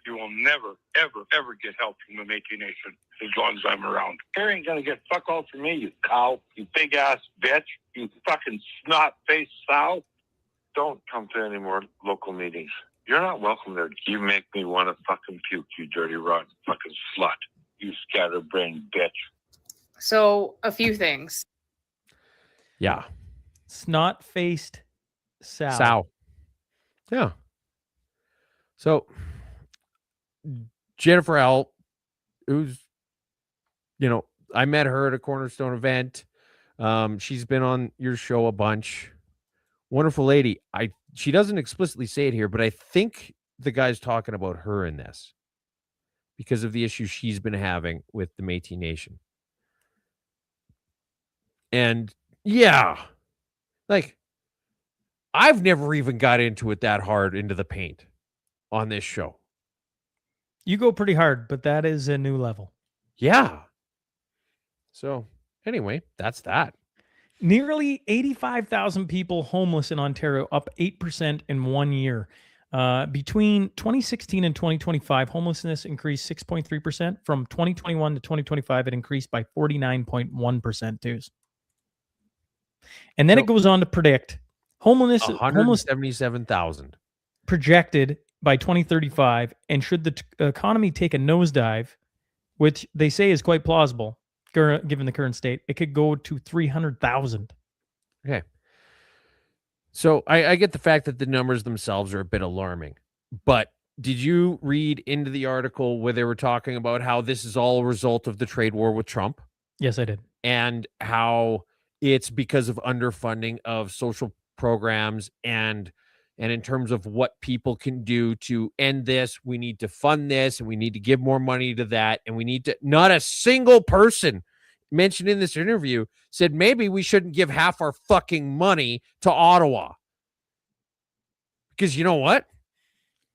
You will never, ever, ever get help from the Métis Nation as long as I'm around. You ain't gonna get fuck all from me, you cow. You big ass bitch. You fucking snot-faced sow. Don't come to any more local meetings. You're not welcome there. You make me want to fucking puke, you dirty, rotten fucking slut. You scatterbrained bitch. So, a few things. Yeah. Snot-faced sow. Sow. Yeah. So Jennifer L, who's, I met her at a Cornerstone event. She's been on your show a bunch. Wonderful lady. She doesn't explicitly say it here, but I think the guy's talking about her in this because of the issues she's been having with the Métis Nation. And yeah, like I've never even got into it that hard into the paint on this show. You go pretty hard, but that is a new level. Yeah. So anyway, that's that. Nearly 85,000 people homeless in Ontario, up 8% in 1 year. Between 2016 and 2025, homelessness increased 6.3%. From 2021 to 2025, it increased by 49.1% too. And then it goes on to predict homelessness 177,000 projected by 2035. And should the economy take a nosedive, which they say is quite plausible, given the current state, it could go to 300,000. Okay. So I get the fact that the numbers themselves are a bit alarming, but did you read into the article where they were talking about how this is all a result of the trade war with Trump? Yes, I did. And how it's because of underfunding of social programs and in terms of what people can do to end this, we need to fund this and we need to give more money to that. And we need to, not a single person mentioned in this interview said maybe we shouldn't give half our fucking money to Ottawa. Because you know what?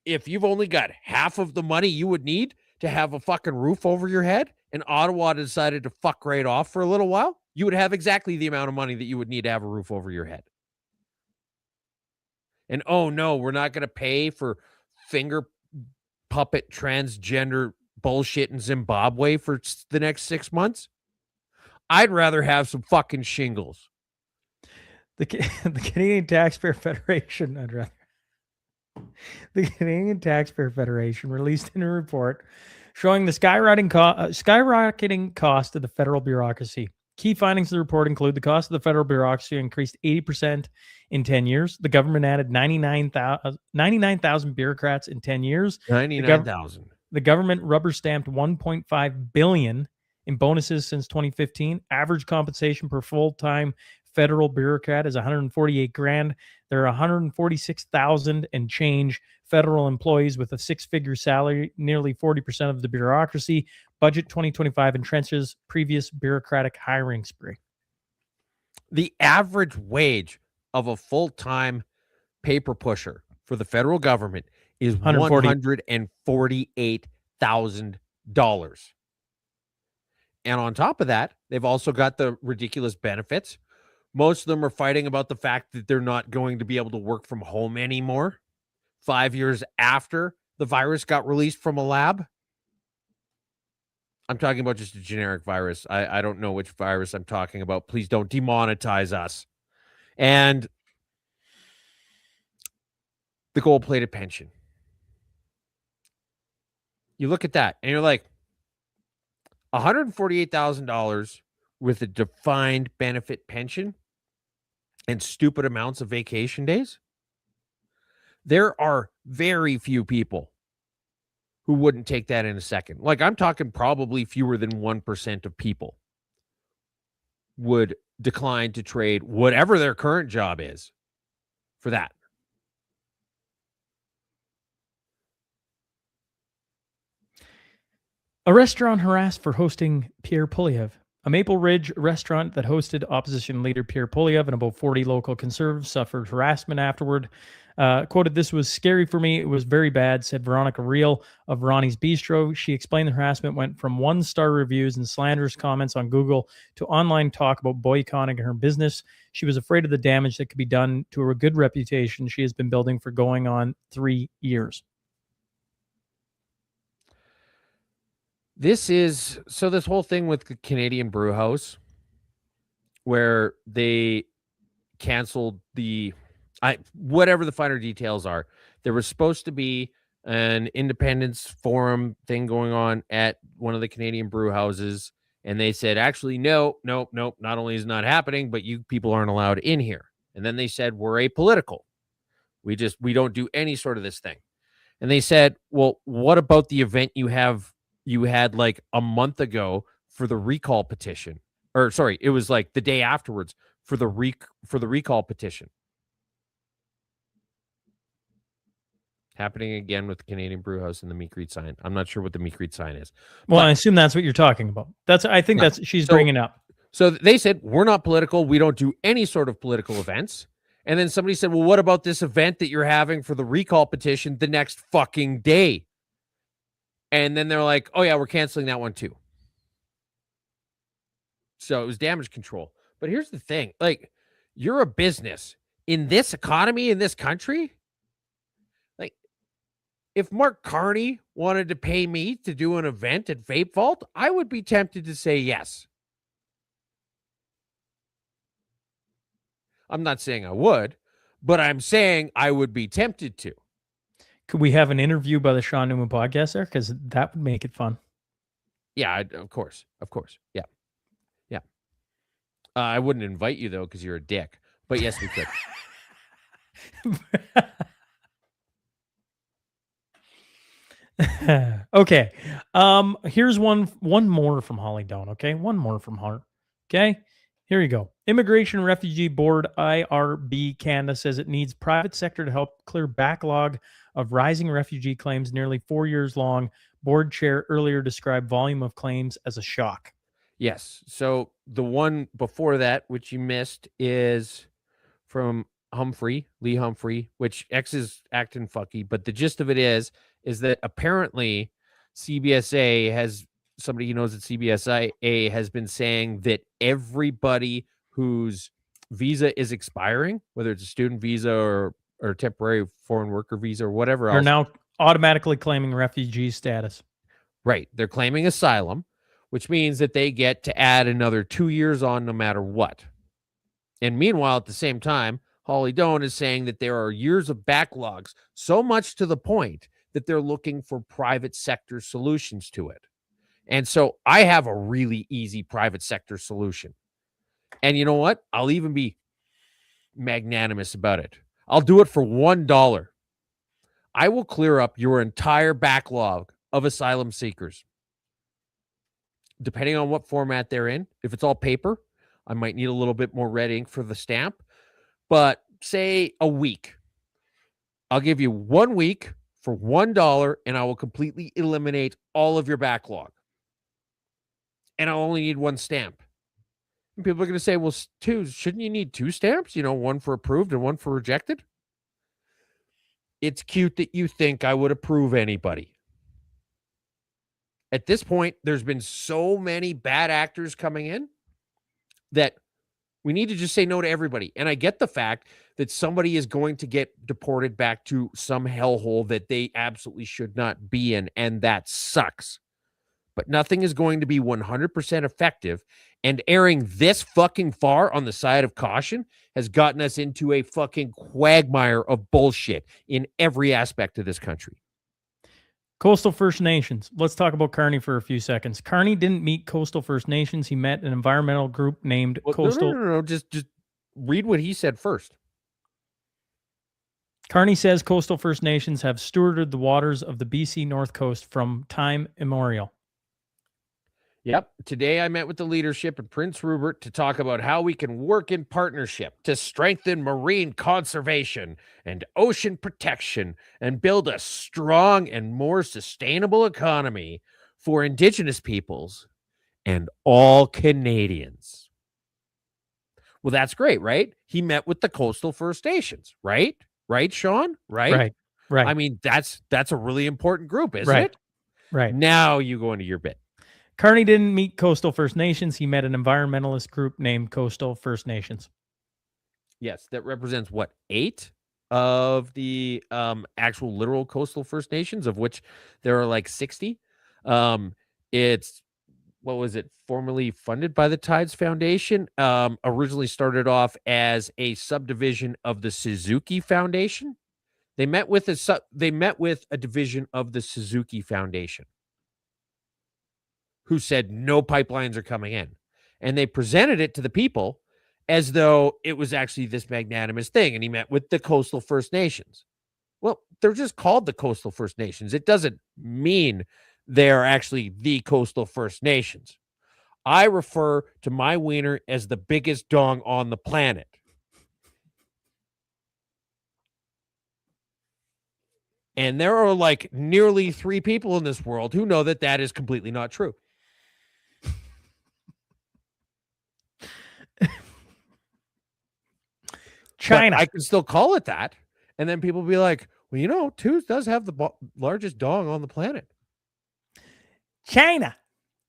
If you've only got half of the money you would need to have a fucking roof over your head and Ottawa decided to fuck right off for a little while, you would have exactly the amount of money that you would need to have a roof over your head. And oh no, we're not going to pay for finger puppet transgender bullshit in Zimbabwe for the next 6 months. I'd rather have some fucking shingles. The Canadian Taxpayer Federation, the Canadian Taxpayer Federation released a report showing the skyrocketing cost of the federal bureaucracy. Key findings of the report include the cost of the federal bureaucracy increased 80% in 10 years. The government added 99,000 bureaucrats in 10 years. 99,000. The government rubber stamped $1.5 billion in bonuses since 2015. Average compensation per full-time federal bureaucrat is $148,000. There are 146,000 and change federal employees with a six-figure salary, nearly 40% of the bureaucracy. Budget 2025 entrenches previous bureaucratic hiring spree. The average wage of a full-time paper pusher for the federal government is $148,000. And on top of that, they've also got the ridiculous benefits. Most of them are fighting about the fact that they're not going to be able to work from home anymore 5 years after the virus got released from a lab. I'm talking about just a generic virus. I don't know which virus I'm talking about. Please don't demonetize us. And the gold-plated pension. You look at that and you're like, $148,000 with a defined benefit pension and stupid amounts of vacation days, there are very few people who wouldn't take that in a second. Like, I'm talking probably fewer than 1% of people would decline to trade whatever their current job is for that. A restaurant harassed for hosting Pierre Poilievre. A Maple Ridge restaurant that hosted opposition leader Pierre Poilievre and about 40 local conservatives suffered harassment afterward. Quoted, "This was scary for me. It was very bad," said Veronica Reel of Ronnie's Bistro. She explained the harassment went from 1-star reviews and slanderous comments on Google to online talk about boycotting her business. She was afraid of the damage that could be done to her good reputation she has been building for going on 3 years. This whole thing with the Canadian Brew House, where they canceled whatever the finer details are, there was supposed to be an independence forum thing going on at one of the Canadian brew houses, and they said, actually, no, not only is it not happening, but you people aren't allowed in here. And then they said, we're apolitical. We don't do any sort of this thing. And they said, well, what about the event you had like a month ago for the recall petition? Or sorry, it was like the day afterwards for the recall petition. Happening again with the Canadian Brew House and the Meat Creek sign. I'm not sure what the Meat Creek sign is. Well, I assume that's what you're talking about. I think she's bringing up. So they said, we're not political. We don't do any sort of political events. And then somebody said, well, what about this event that you're having for the recall petition the next fucking day? And then they're like, oh yeah, we're canceling that one too. So it was damage control. But here's the thing. Like, you're a business in this economy, in this country. Like, if Mark Carney wanted to pay me to do an event at Vape Vault, I would be tempted to say yes. I'm not saying I would, but I'm saying I would be tempted to. Could we have an interview by the Sean Newman podcast there? Because that would make it fun. Yeah, of course. Yeah. I wouldn't invite you, though, because you're a dick. But yes, we could. Okay. Here's one more from Holly Doan. Okay. One more from her. Okay. Here you go. Immigration Refugee Board, IRB Canada, says it needs private sector to help clear backlog of rising refugee claims nearly 4 years long. Board chair earlier described volume of claims as a shock. Yes. So the one before that, which you missed, is from Lee Humphrey, which X is acting fucky. But the gist of it is that apparently CBSA has, somebody who knows at CBSA has been saying that everybody whose visa is expiring, whether it's a student visa or temporary foreign worker visa or whatever else, they're now automatically claiming refugee status. Right. They're claiming asylum, which means that they get to add another 2 years on no matter what. And meanwhile, at the same time, Holly Doan is saying that there are years of backlogs, so much to the point that they're looking for private sector solutions to it. And so I have a really easy private sector solution. And you know what? I'll even be magnanimous about it. I'll do it for $1. I will clear up your entire backlog of asylum seekers. Depending on what format they're in. If it's all paper, I might need a little bit more red ink for the stamp. But say a week. I'll give you 1 week for $1, and I will completely eliminate all of your backlog. And I'll only need one stamp. And people are going to say, well, shouldn't you need 2 stamps? One for approved and one for rejected? It's cute that you think I would approve anybody. At this point, there's been so many bad actors coming in that we need to just say no to everybody. And I get the fact that somebody is going to get deported back to some hellhole that they absolutely should not be in, and that sucks. But nothing is going to be 100% effective, and erring this fucking far on the side of caution has gotten us into a fucking quagmire of bullshit in every aspect of this country. Coastal First Nations. Let's talk about Carney for a few seconds. Carney didn't meet Coastal First Nations. He met an environmental group named Coastal. No. Just read what he said first. Carney says coastal First Nations have stewarded the waters of the BC North Coast from time immemorial. Yep. Today I met with the leadership of Prince Rupert to talk about how we can work in partnership to strengthen marine conservation and ocean protection and build a strong and more sustainable economy for Indigenous peoples and all Canadians. Well, that's great, right? He met with the coastal First Nations, right? Right, Sean? Right? Right. I mean, that's a really important group, isn't Right. it? Right. Now you go into your bit. Carney didn't meet coastal First Nations. He met an environmentalist group named Coastal First Nations. Yes, that represents what, 8 of the actual literal coastal First Nations, of which there are like 60. It's, what was it, formerly funded by the Tides Foundation, originally started off as a subdivision of the Suzuki Foundation. They met with a division of the Suzuki Foundation who said no pipelines are coming in. And they presented it to the people as though it was actually this magnanimous thing. And he met with the coastal First Nations. Well, they're just called the coastal First Nations. It doesn't mean they're actually the coastal First Nations. I refer to my wiener as the biggest dong on the planet. And there are like nearly 3 people in this world who know that that is completely not true. China. But I can still call it that. And then people be like, well, you know, Tooth does have the largest dong on the planet. China.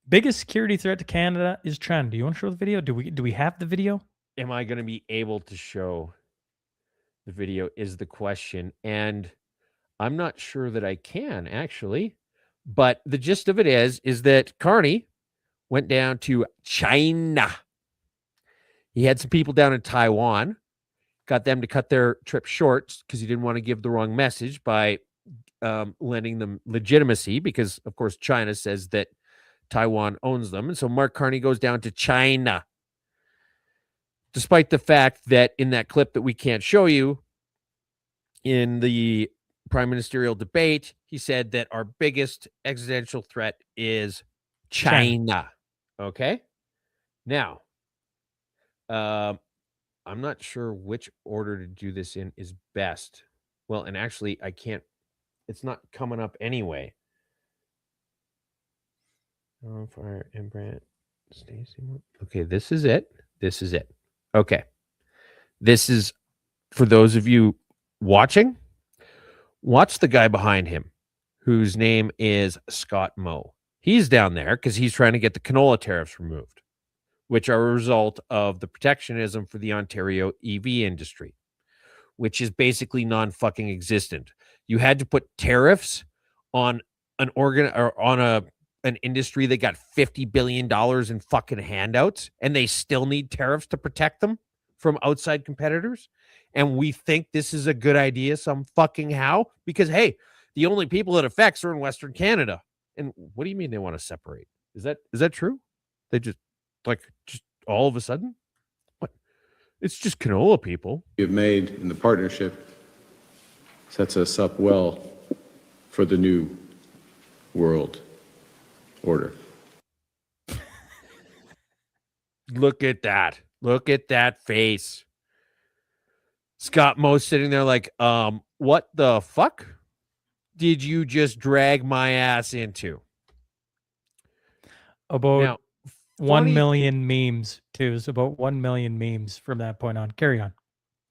Biggest security threat to Canada is China. Do you want to show the video? Do we have the video? Am I going to be able to show the video is the question. And I'm not sure that I can, actually. But the gist of it is that Carney went down to China. He had some people down in Taiwan, got them to cut their trip short because he didn't want to give the wrong message by lending them legitimacy, because, of course, China says that Taiwan owns them. And so Mark Carney goes down to China, despite the fact that in that clip that we can't show you, in the prime ministerial debate, he said that our biggest existential threat is China. Okay? Now, I'm not sure which order to do this in is best. Well, and actually, I can't. It's not coming up anyway. Fire and Brant, Stacy. Okay, this is it. This is it. Okay. This is for those of you watching. Watch the guy behind him, whose name is Scott Moe. He's down there because he's trying to get the canola tariffs removed, which are a result of the protectionism for the Ontario EV industry, which is basically non-fucking existent. You had to put tariffs on an an industry that got $50 billion in fucking handouts, and they still need tariffs to protect them from outside competitors. And we think this is a good idea some fucking how, because, hey, the only people it affects are in Western Canada. And what do you mean they want to separate? Is that true? They just all of a sudden? What? It's just canola people. You've made in the partnership sets us up well for the new world order. Look at that. Look at that face. Scott Moe sitting there like, what the fuck did you just drag my ass into? About Now, 1 million memes, too. It's about 1 million memes from that point on. Carry on.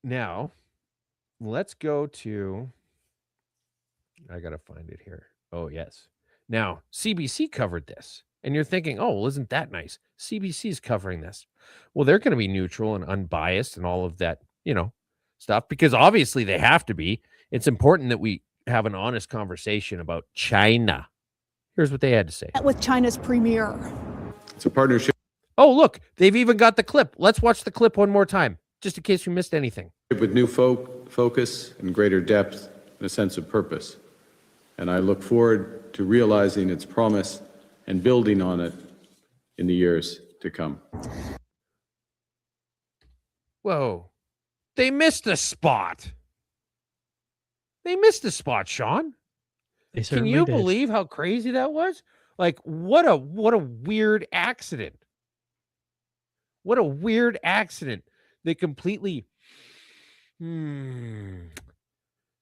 Now, let's go to, I got to find it here. Oh, yes. Now, CBC covered this. And you're thinking, oh, well, isn't that nice? CBC's covering this. Well, they're going to be neutral and unbiased and all of that, stuff, because obviously they have to be. It's important that we have an honest conversation about China. Here's what they had to say. With China's premier. It's a partnership. Oh, look, they've even got the clip. Let's watch the clip one more time, just in case we missed anything. With new focus and greater depth and a sense of purpose. And I look forward to realizing its promise and building on it in the years to come. Whoa. They missed a spot. They missed a spot, Sean. They Can certainly you did. believe how crazy that was? Like, what a weird accident. What a weird accident. They completely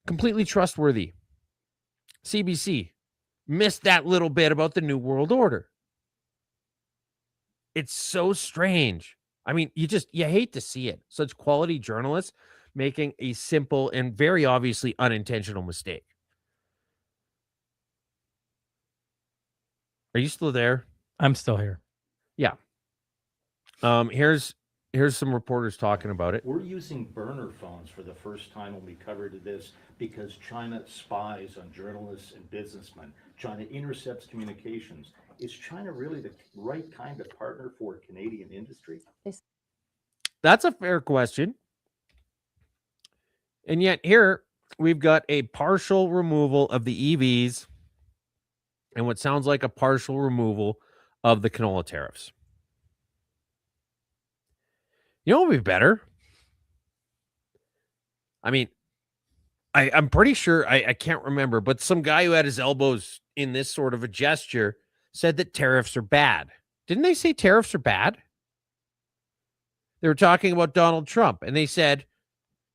completely trustworthy. CBC missed that little bit about the New World Order. It's so strange. I mean, you hate to see it. Such quality journalists making a simple and very obviously unintentional mistake. Are you still there? I'm still here. Yeah. Here's some reporters talking about it. We're using burner phones for the first time when we covered this because China spies on journalists and businessmen. China intercepts communications. Is China really the right kind of partner for Canadian industry? That's a fair question. And yet here we've got a partial removal of the EVs and what sounds like a partial removal of the canola tariffs. You know what would be better? I mean, I'm pretty sure, I can't remember, but some guy who had his elbows in this sort of a gesture said that tariffs are bad. Didn't they say tariffs are bad? They were talking about Donald Trump, and they said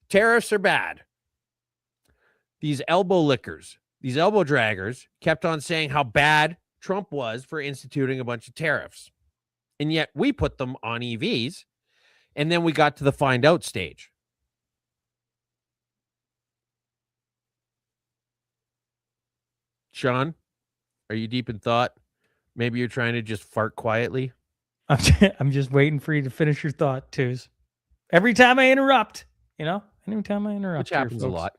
tariffs are bad. These elbow lickers, these elbow draggers kept on saying how bad Trump was for instituting a bunch of tariffs. And yet we put them on EVs, and then we got to the find out stage. Sean, are you deep in thought? Maybe you're trying to just fart quietly. I'm just waiting for you to finish your thought, Twos. Every time I interrupt, anytime I interrupt, which happens a lot.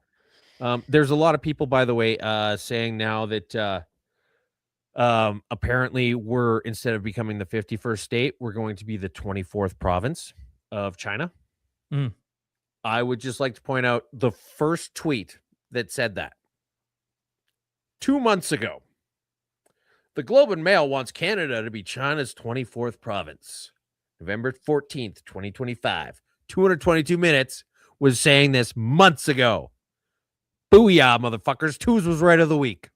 There's a lot of people, by the way, saying now that apparently we're, instead of becoming the 51st state, we're going to be the 24th province of China. I would just like to point out the first tweet that said that. 2 months ago, the Globe and Mail wants Canada to be China's 24th province. November 14th, 2025. 222 minutes was saying this months ago. Booyah, motherfuckers. Twos was right of the week.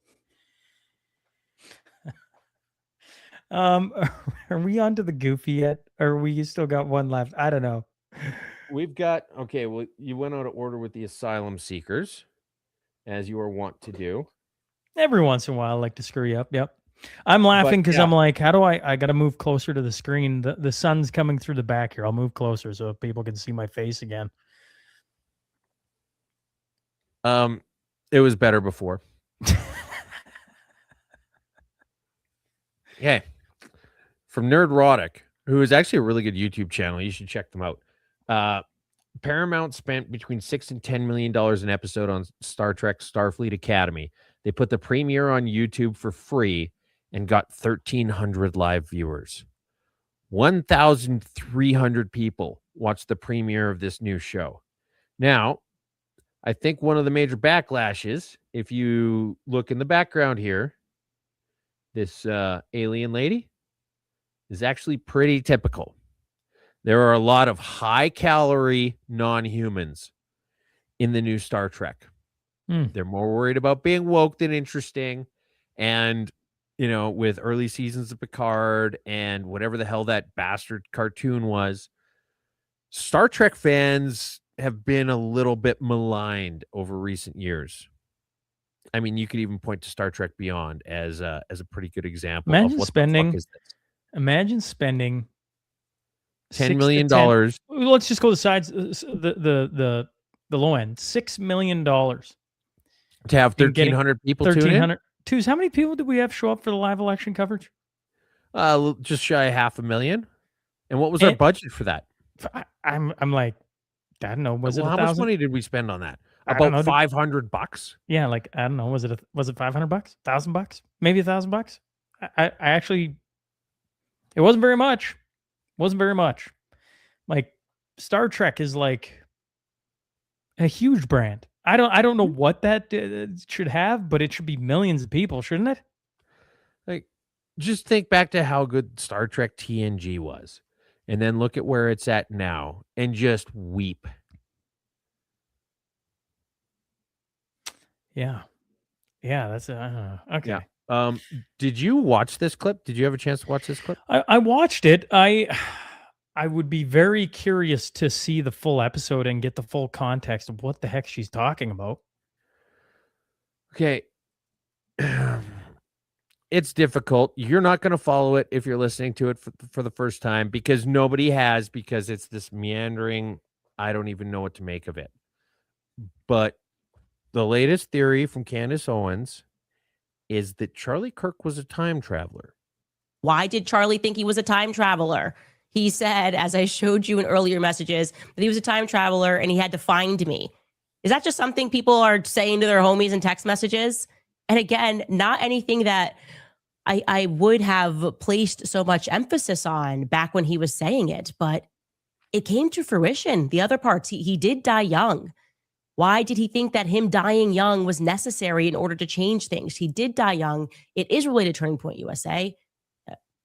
Are we on to the goofy yet? Or we still got one left? I don't know. We've got, okay, well, you went out of order with the asylum seekers, as you are wont to do. Every once in a while, I like to screw you up. Yep. I'm laughing because I'm like, how do I got to move closer to the screen. The sun's coming through the back here. I'll move closer so people can see my face again. It was better before. Yeah. From Nerdrotic, who is actually a really good YouTube channel. You should check them out. Paramount spent between $6 and $10 million an episode on Star Trek Starfleet Academy. They put the premiere on YouTube for free and got 1,300 live viewers. 1,300 people watched the premiere of this new show. Now, I think one of the major backlashes, if you look in the background here, this alien lady is actually pretty typical. There are a lot of high-calorie non-humans in the new Star Trek. They're more worried about being woke than interesting. And, with early seasons of Picard and whatever the hell that bastard cartoon was, Star Trek fans have been a little bit maligned over recent years. I mean, you could even point to Star Trek Beyond as a pretty good example of what the fuck is this. Imagine spending $10 million. Let's just go to the sides, the low end. $6 million to have 1,300 people tune in. Twos, how many people did we have show up for the live election coverage? Just shy of 500,000. And what was our budget for that? I'm like, I don't know. Was it how 1,000? much money did we spend on that? About $500. Yeah, like I don't know. Was it $500? $1,000? Maybe $1,000? I actually, it wasn't very much. Wasn't very much. Like Star Trek is like a huge brand. I don't know what that should have, but it should be millions of people, shouldn't it? Like, just think back to how good Star Trek TNG was. and then look at where it's at now and just weep. Yeah. Yeah, that's okay. Yeah. Did you watch this clip? Did you have a chance to watch this clip? I watched it. I would be very curious to see the full episode and get the full context of what the heck she's talking about. Okay. It's difficult. You're not going to follow it if you're listening to it for the first time, because nobody has, because it's this meandering, I don't even know what to make of it. But the latest theory from Candace Owens is that Charlie Kirk was a time traveler. Why did Charlie think he was a time traveler? He said, as I showed you in earlier messages, that he was a time traveler and he had to find me. Is that just something people are saying to their homies in text messages? And again, not anything that I would have placed so much emphasis on back when he was saying it, but it came to fruition. The other parts, he did die young. Why did he think that him dying young was necessary in order to change things? He did die young. It is related to Turning Point USA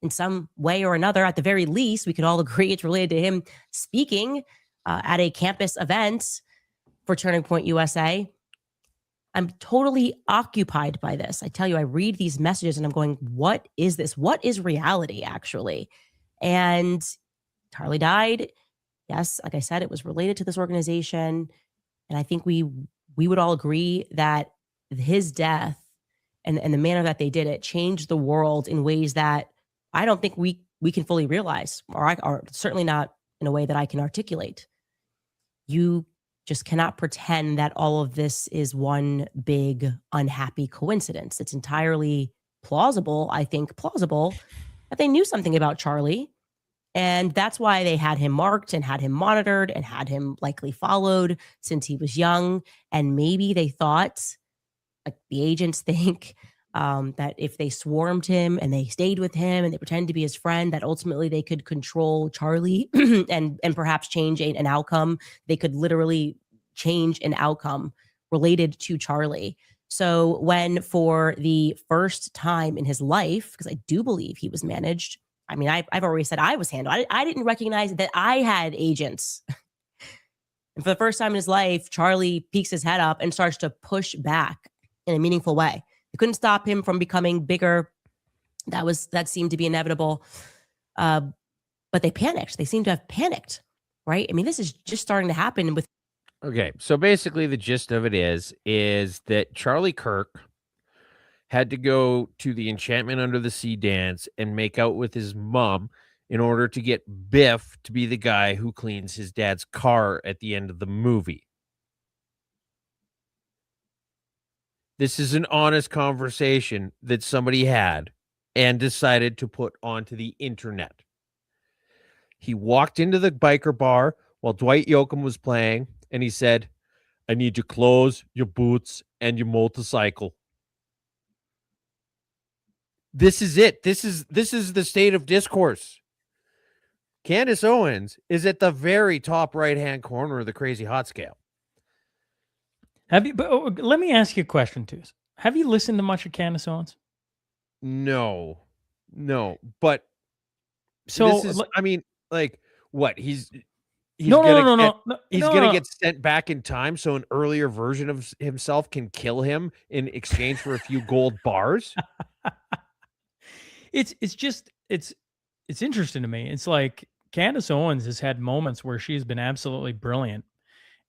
in some way or another. At the very least, we could all agree it's related to him speaking at a campus event for Turning Point USA. I'm totally occupied by this. I tell you, I read these messages and I'm going, what is this? What is reality, actually? And Charlie died. Yes, like I said, it was related to this organization. And I think we would all agree that his death and the manner that they did it changed the world in ways that I don't think we can fully realize, or certainly not in a way that I can articulate. You just cannot pretend that all of this is one big unhappy coincidence. It's entirely plausible, I think plausible, that they knew something about Charlie. And that's why they had him marked and had him monitored and had him likely followed since he was young. And maybe they thought, like the agents think, that if they swarmed him and they stayed with him and they pretended to be his friend, that ultimately they could control Charlie and perhaps change an outcome. They could literally change an outcome related to Charlie. So when for the first time in his life, because I do believe he was managed, I mean, I've already said I was handled. I didn't recognize that I had agents. And for the first time in his life, Charlie peeks his head up and starts to push back in a meaningful way. They couldn't stop him from becoming bigger. That seemed to be inevitable. But they panicked. They seem to have panicked, right? I mean, this is just starting to happen with. Okay, so basically the gist of it is that Charlie Kirk had to go to the Enchantment Under the Sea dance and make out with his mom in order to get Biff to be the guy who cleans his dad's car at the end of the movie. This is an honest conversation that somebody had and decided to put onto the internet. He walked into the biker bar while Dwight Yoakam was playing, and he said, "I need your clothes, your boots, and your motorcycle." This is it. This is the state of discourse. Candace Owens is at the very top right-hand corner of the crazy hot scale. Have you? But let me ask you a question too. Have you listened to much of Candace Owens? No, but so this is, I mean, like, what he's no, he's gonna get sent back in time so an earlier version of himself can kill him in exchange for a few gold bars. It's interesting to me. It's like Candace Owens has had moments where she's been absolutely brilliant.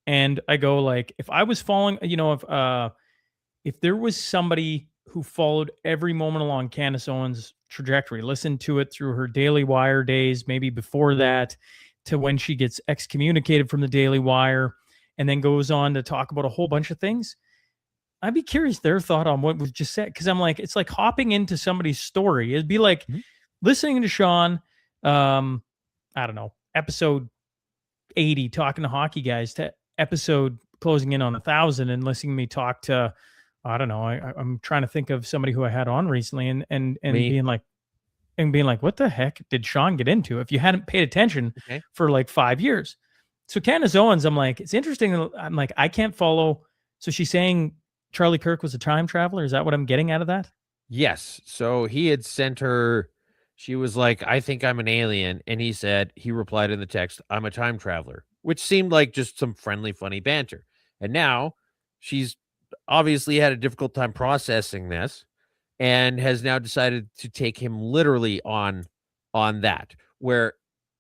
And I go, like, if I was following, if there was somebody who followed every moment along Candace Owens' trajectory, listened to it through her Daily Wire days, maybe before that, to when she gets excommunicated from the Daily Wire, and then goes on to talk about a whole bunch of things, I'd be curious their thought on what was just said. Because I'm like, it's like hopping into somebody's story. It'd be like listening to Sean, I don't know, episode 80, talking to hockey guys, to episode closing in on 1,000 and listening to me talk to, I don't know, I'm trying to think of somebody who I had on recently and being like, what the heck did Sean get into if you hadn't paid attention for like 5 years? So Candace Owens, I'm like, it's interesting. I'm like, I can't follow. So she's saying Charlie Kirk was a time traveler. Is that what I'm getting out of that? Yes. So he had sent her She was like, I think I'm an alien. And he replied in the text, I'm a time traveler, which seemed like just some friendly, funny banter. And now she's obviously had a difficult time processing this and has now decided to take him literally on that, where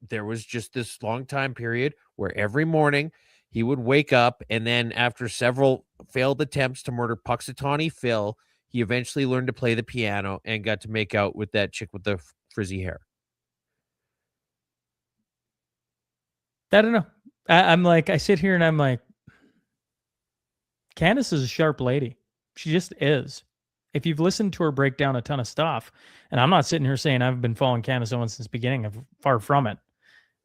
there was just this long time period where every morning he would wake up, and then after several failed attempts to murder Puxatawny Phil, he eventually learned to play the piano and got to make out with that chick with the frizzy hair. I don't know. I'm like, I sit here and I'm like, Candace is a sharp lady. She just is. If you've listened to her break down a ton of stuff, and I'm not sitting here saying I've been following Candace Owens since the beginning, of far from it,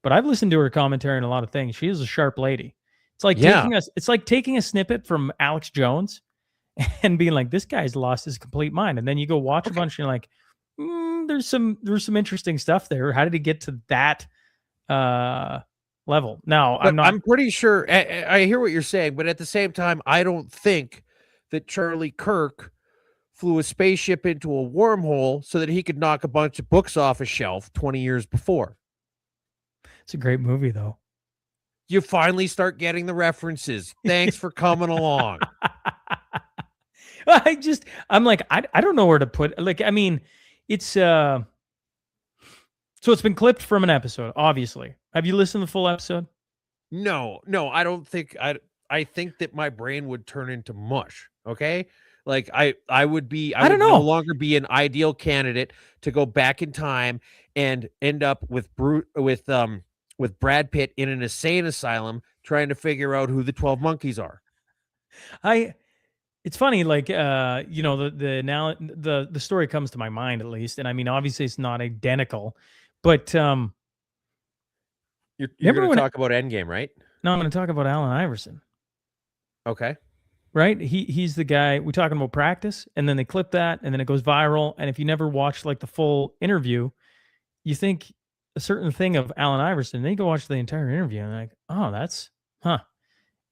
but I've listened to her commentary on a lot of things. She is a sharp lady. It's like taking a snippet from Alex Jones and being like, this guy's lost his complete mind. And then you go watch a bunch and you're like, there's some interesting stuff there. How did he get to that level? Now, I'm pretty sure I hear what you're saying, but at the same time, I don't think that Charlie Kirk flew a spaceship into a wormhole so that he could knock a bunch of books off a shelf 20 years before. It's a great movie, though. You finally start getting the references. Thanks for coming along. I'm like, I don't know where to put, like, I mean, it's, so it's been clipped from an episode, obviously. Have you listened to the full episode? No, I don't think, I think that my brain would turn into mush. Okay. Like I would don't know. no longer be an ideal candidate to go back in time and end up with Brad Pitt in an insane asylum trying to figure out who the 12 monkeys are. It's funny, like the story comes to my mind, at least, and I mean, obviously it's not identical, but you're going to talk about Endgame, right? No, I'm going to talk about Allen Iverson. Okay. Right? He's the guy. We're talking about Practice, and then they clip that, and then it goes viral. And if you never watched like the full interview, you think a certain thing of Allen Iverson. Then you go watch the entire interview, and like, oh, that's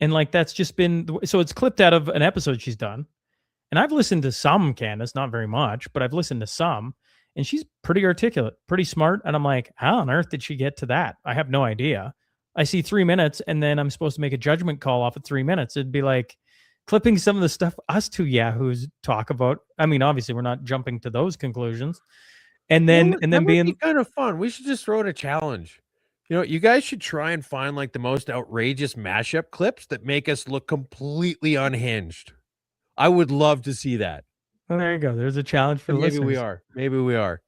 and like that's just been so it's clipped out of an episode she's done. And I've listened to some Candace, not very much, but I've listened to some, and she's pretty articulate, pretty smart. And I'm like, how on earth did she get to that? I have no idea. I see 3 minutes, and then I'm supposed to make a judgment call off of 3 minutes. It'd be like clipping some of the stuff us two yahoos talk about. I mean, obviously, we're not jumping to those conclusions. And then being kind of fun. We should just throw in a challenge. You know, you guys should try and find like the most outrageous mashup clips that make us look completely unhinged. I would love to see that. Well, there you go. There's a challenge for Maybe listeners. Maybe we are.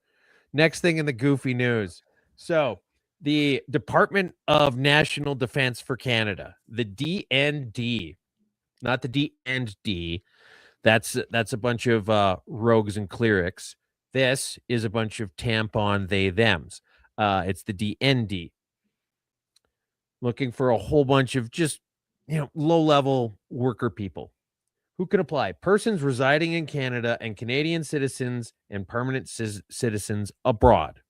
Next thing in the goofy news. So the Department of National Defense for Canada, the DND, not the D&D. That's a bunch of rogues and clerics. This is a bunch of tampon they thems. It's the DND. Looking for a whole bunch of just, low-level worker people. Who can apply? Persons residing in Canada and Canadian citizens and permanent citizens abroad.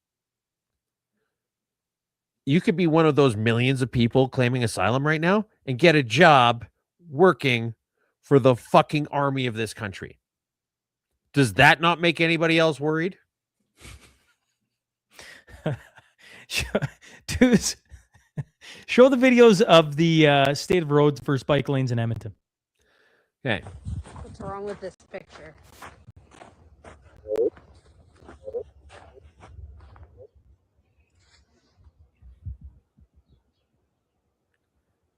You could be one of those millions of people claiming asylum right now and get a job working for the fucking army of this country. Does that not make anybody else worried? Show the videos of the state of roads versus bike lanes in Edmonton. Okay. What's wrong with this picture?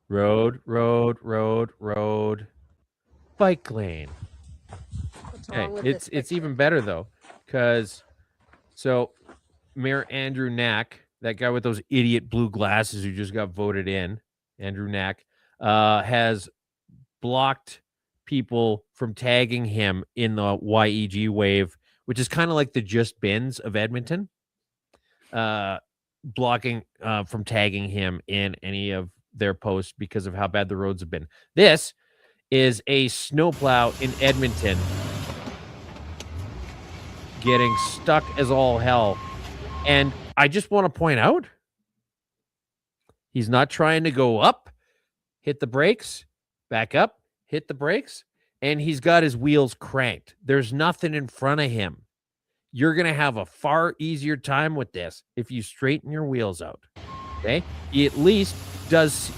Road, bike lane. What's wrong with this It's even better though, because Mayor Andrew Knack, that guy with those idiot blue glasses who just got voted in, Andrew Knack, has blocked people from tagging him in the YEG wave, which is kind of like the Just Bins of Edmonton, blocking from tagging him in any of their posts because of how bad the roads have been. This is a snowplow in Edmonton getting stuck as all hell. And I just want to point out, he's not trying to go up, hit the brakes, back up, hit the brakes, and he's got his wheels cranked. There's nothing in front of him. you're going to have a far easier time with this if you straighten your wheels out. Okay? He at least does.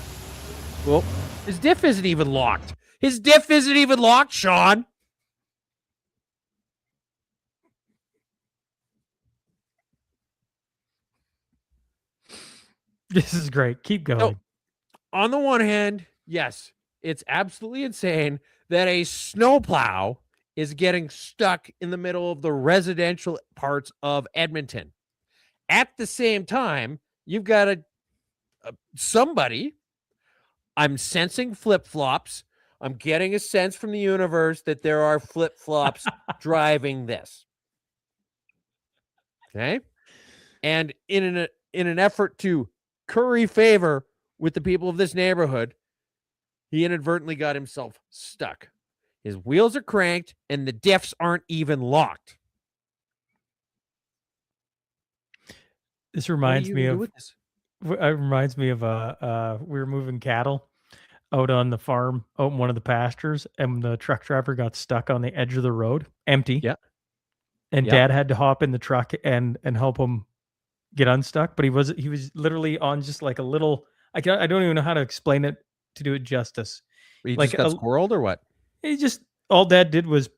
Well, his diff isn't even locked. His diff isn't even locked, Sean. This is great. Keep going. So, on the one hand, yes, it's absolutely insane that a snowplow is getting stuck in the middle of the residential parts of Edmonton. At the same time, you've got somebody. I'm sensing flip-flops. I'm getting a sense from the universe that there are flip-flops driving this. Okay? And in an effort to curry favor with the people of this neighborhood, he inadvertently got himself stuck. His wheels are cranked and the diffs aren't even locked. This reminds me of this? it reminds me of we were moving cattle out on the farm, out in one of the pastures, and the truck driver got stuck on the edge of the road, empty. Yeah. And Yeah. Dad had to hop in the truck and help him get unstuck, but he was literally on just like a little, I don't even know how to explain it to do it justice. He Like just got squirreled or what? He just, all Dad did was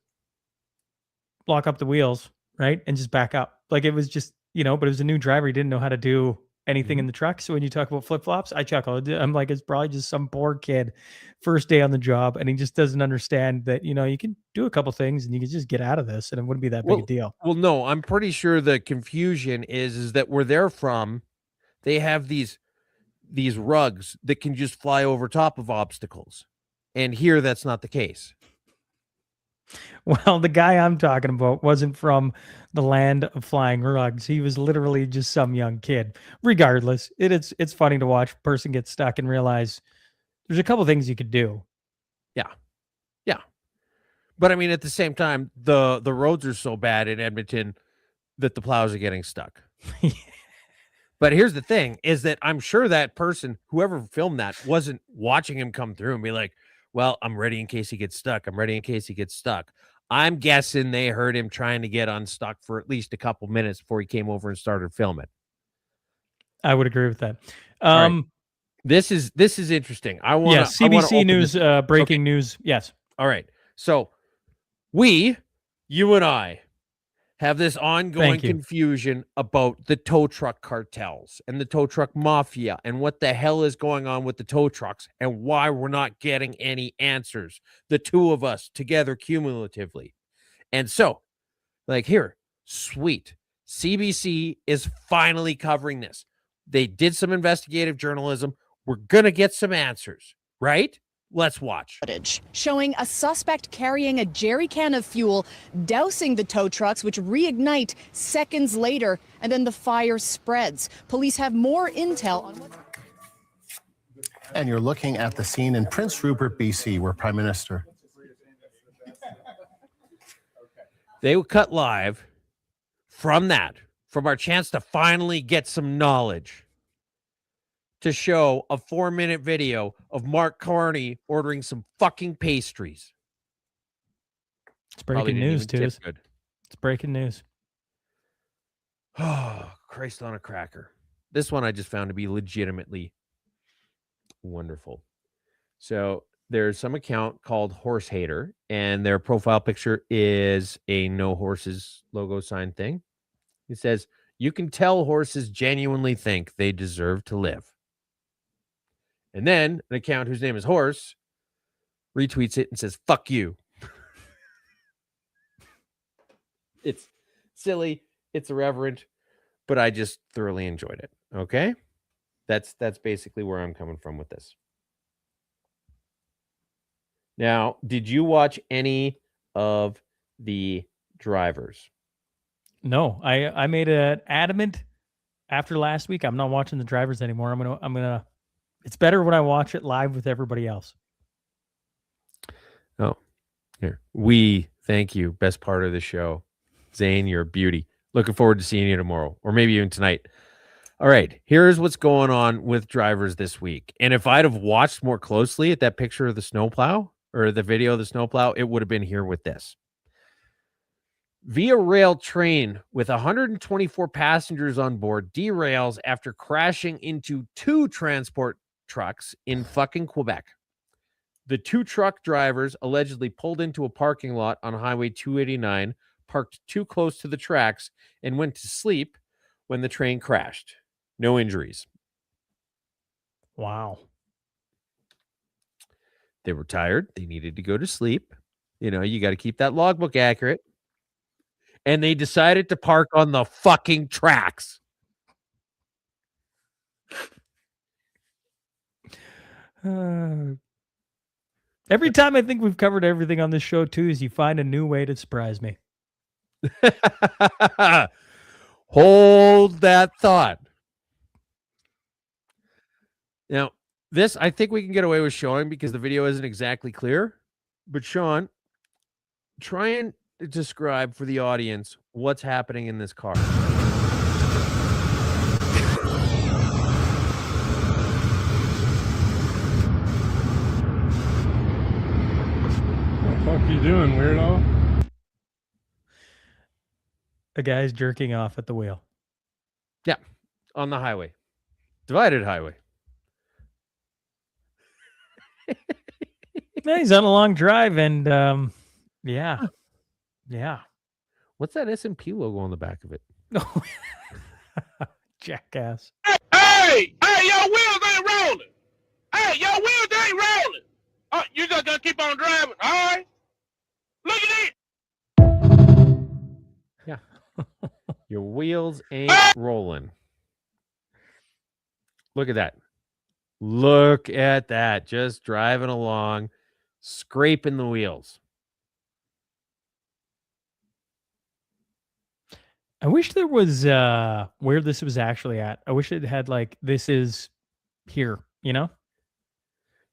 lock up the wheels, right? And just back up. Like it was just, but it was a new driver. He didn't know how to do anything in the truck. So when you talk about flip-flops, I chuckle. I'm like, it's probably just some poor kid first day on the job. And he just doesn't understand that, you can do a couple things and you can just get out of this and it wouldn't be that big a deal. Well, no, I'm pretty sure the confusion is that where they're from, they have these rugs that can just fly over top of obstacles. And here that's not the case. Well, the guy I'm talking about wasn't from the land of flying rugs. He was literally just some young kid. Regardless, it's funny to watch a person get stuck and realize there's a couple things you could do. Yeah. Yeah. But I mean, at the same time, the roads are so bad in Edmonton that the plows are getting stuck. But here's the thing is that I'm sure that person, whoever filmed that, wasn't watching him come through and be like, well, I'm ready in case he gets stuck. I'm ready in case he gets stuck. I'm guessing they heard him trying to get unstuck for at least a couple minutes before he came over and started filming. I would agree with that. Right. This is interesting. I want CBC News breaking news. Yes. All right. So you and I have this ongoing confusion about the tow truck cartels and the tow truck mafia and what the hell is going on with the tow trucks and why we're not getting any answers. The two of us together cumulatively. And so, here, sweet. CBC is finally covering this. They did some investigative journalism. We're going to get some answers, right? Let's watch. Footage showing a suspect carrying a jerry can of fuel, dousing the tow trucks, which reignite seconds later, and then the fire spreads. Police have more intel on what's... And you're looking at the scene in Prince Rupert, BC, where Prime Minister... They will cut live from our chance to finally get some knowledge, to show a 4-minute video of Mark Carney ordering some fucking pastries. It's breaking news, too. It's breaking news. Oh, Christ on a cracker. This one I just found to be legitimately wonderful. So there's some account called Horse Hater, and their profile picture is a no horses logo sign thing. It says, you can tell horses genuinely think they deserve to live. And then an account whose name is Horse retweets it and says, fuck you. It's silly. It's irreverent, but I just thoroughly enjoyed it. Okay. That's basically where I'm coming from with this. Now, did you watch any of the drivers? No, I made an adamant after last week. I'm not watching the drivers anymore. I'm gonna. It's better when I watch it live with everybody else. Oh, here. Thank you. Best part of the show. Zane, you're a beauty. Looking forward to seeing you tomorrow or maybe even tonight. All right. Here's what's going on with drivers this week. And if I'd have watched more closely at that picture of the snowplow or the video of the snowplow, it would have been here with this. Via rail train with 124 passengers on board derails after crashing into 2 transport trucks in fucking Quebec. The 2 truck drivers allegedly pulled into a parking lot on Highway 289, parked too close to the tracks, and went to sleep when the train crashed. No injuries. Wow. They were tired. They needed to go to sleep. You know, you got to keep that logbook accurate. And they decided to park on the fucking tracks. Every time I think we've covered everything on this show, too, is you find a new way to surprise me. Hold that thought. Now, this I think we can get away with showing because the video isn't exactly clear. But Sean, try and describe for the audience what's happening in this car. What the fuck you doing, weirdo? A guy's jerking off at the wheel. Yeah, on the highway. Divided highway. Yeah, he's on a long drive and yeah. What's that S&P logo on the back of it? Jackass. Hey, your wheels ain't rolling. Hey, your wheels ain't rolling. Oh, you just gonna keep on driving, all right? Look at it. Yeah. Your wheels ain't rolling. Look at that. Look at that. Just driving along, scraping the wheels. I wish there was where this was actually at. I wish it had like this is here, you know?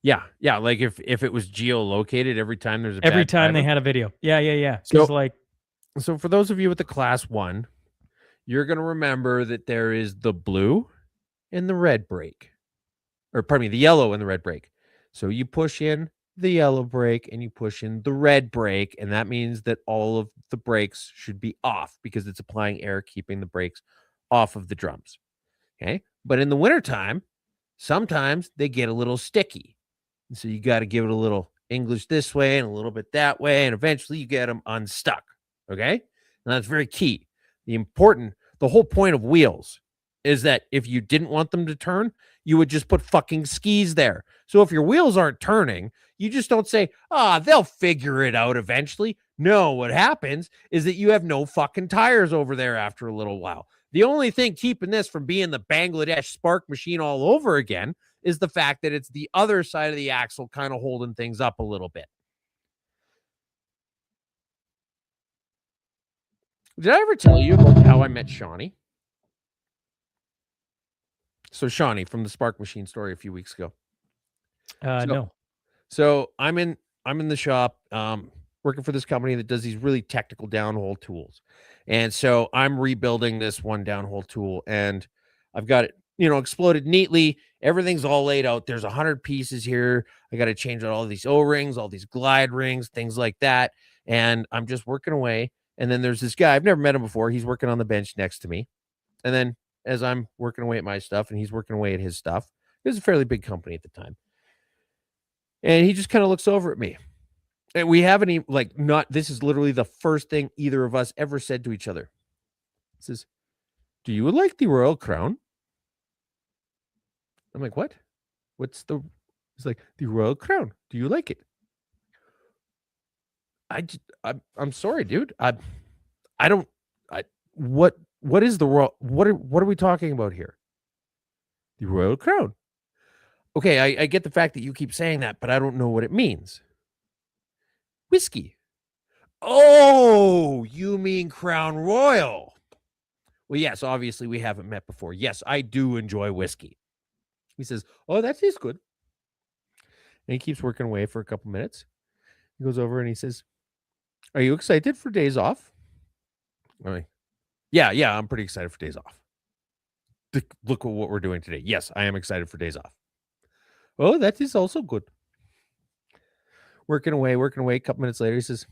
Yeah. Like if it was geolocated every time there's a Every bad time they driver. had a video. Yeah. So for those of you with the class 1, you're going to remember that there is the blue and the red brake. Or pardon me, the yellow and the red brake. So you push in the yellow brake and you push in the red brake, and that means that all of the brakes should be off because it's applying air, keeping the brakes off of the drums. Okay. But in the wintertime, sometimes they get a little sticky. And so you got to give it a little English this way and a little bit that way, and eventually you get them unstuck. Okay. And that's very key. The whole point of wheels is that if you didn't want them to turn, you would just put fucking skis there. So if your wheels aren't turning, you just don't say, they'll figure it out eventually. No, what happens is that you have no fucking tires over there after a little while. The only thing keeping this from being the Bangladesh spark machine all over again is the fact that it's the other side of the axle kind of holding things up a little bit. Did I ever tell you about how I met Shawnee? So Shawnee from the Spark Machine story a few weeks ago. No. So I'm in the shop working for this company that does these really technical downhole tools. And so I'm rebuilding this one downhole tool and I've got it, exploded neatly. Everything's all laid out. There's 100 pieces here. I got to change out all these O-rings, all these glide rings, things like that. And I'm just working away. And then there's this guy, I've never met him before. He's working on the bench next to me. And then as I'm working away at my stuff and he's working away at his stuff, it was a fairly big company at the time. And he just kind of looks over at me. And we haven't even, this is literally the first thing either of us ever said to each other. He says, "Do you like the Royal Crown?" I'm like, "What? He's like, "The Royal Crown. Do you like it?" I'm sorry, dude. What is the Royal, what are we talking about here? The Royal Crown. Okay, I get the fact that you keep saying that, but I don't know what it means. Whiskey. Oh, you mean Crown Royal. Well, yes, obviously we haven't met before. Yes, I do enjoy whiskey. He says, "Oh, that is good." And he keeps working away for a couple minutes. He goes over and he says, "Are you excited for days off?" I'm like, yeah, I'm pretty excited for days off. Look at what we're doing today. Yes, I am excited for days off. "Oh, that is also good." Working away. A couple minutes later, he says,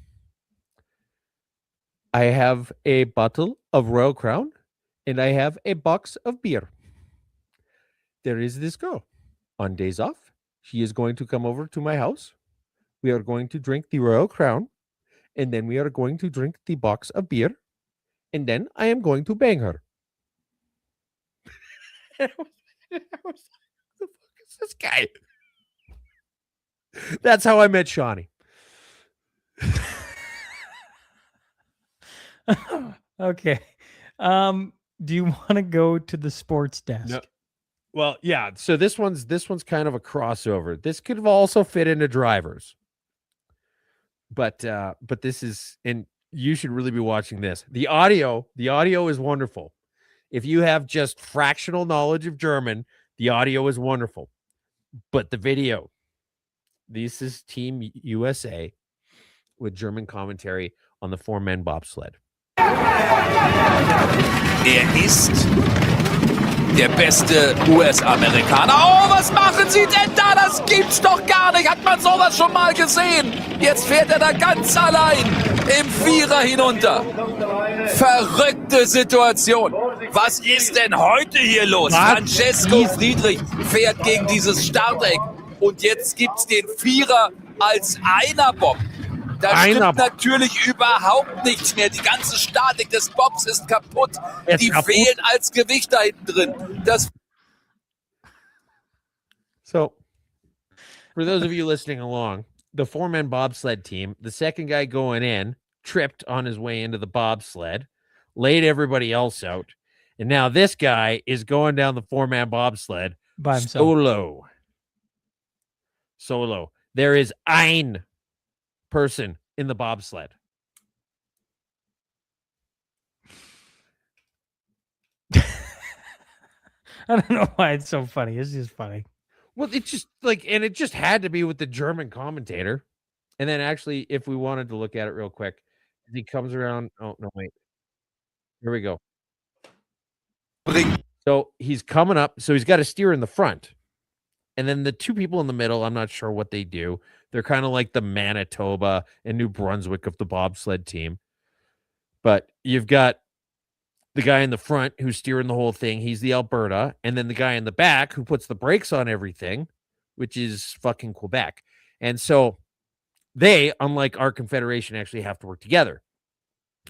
I have a bottle of Royal Crown and I have a box of beer. There is this girl on days off. She is going to come over to my house. We are going to drink the Royal Crown and then we are going to drink the box of beer and then I am going to bang her. The fuck is this guy? That's how I met Shawnee. Okay. Do you want to go to the sports desk? No. Well, yeah. So this one's kind of a crossover. This could have also fit into drivers. But this is, and you should really be watching this. The audio is wonderful. If you have just fractional knowledge of German, the audio is wonderful. But the video, this is Team USA with German commentary on the 4-man bobsled. Ist der beste US-Amerikaner. Oh, was machen Sie denn da? Das gibt's doch gar nicht. Hat man sowas schon mal gesehen? Jetzt fährt da ganz allein im Vierer hinunter. Verrückte Situation. Was ist denn heute hier los? Francesco Friedrich fährt gegen dieses Starteck. Und jetzt gibt's den Vierer als Einerbob. Da stimmt natürlich überhaupt nichts mehr. Die ganze Statik des Bobs ist kaputt. Die fehlen als Gewicht da hinten drin. So, for those of you listening along, the 4-man bobsled team, the second guy going in, tripped on his way into the bobsled, laid everybody else out, and now this guy is going down the 4-man bobsled by himself. Solo. There is ein person in the bobsled. I don't know why it's so funny. It's just funny. Well, it's just like, and it just had to be with the German commentator. And then actually, if we wanted to look at it real quick, he comes around. Oh, no, wait. Here we go. So he's coming up. So he's got a steer in the front. And then the two people in the middle, I'm not sure what they do. They're kind of like the Manitoba and New Brunswick of the bobsled team. But you've got the guy in the front who's steering the whole thing. He's the Alberta. And then the guy in the back who puts the brakes on everything, which is fucking Quebec. And so they, unlike our confederation, actually have to work together.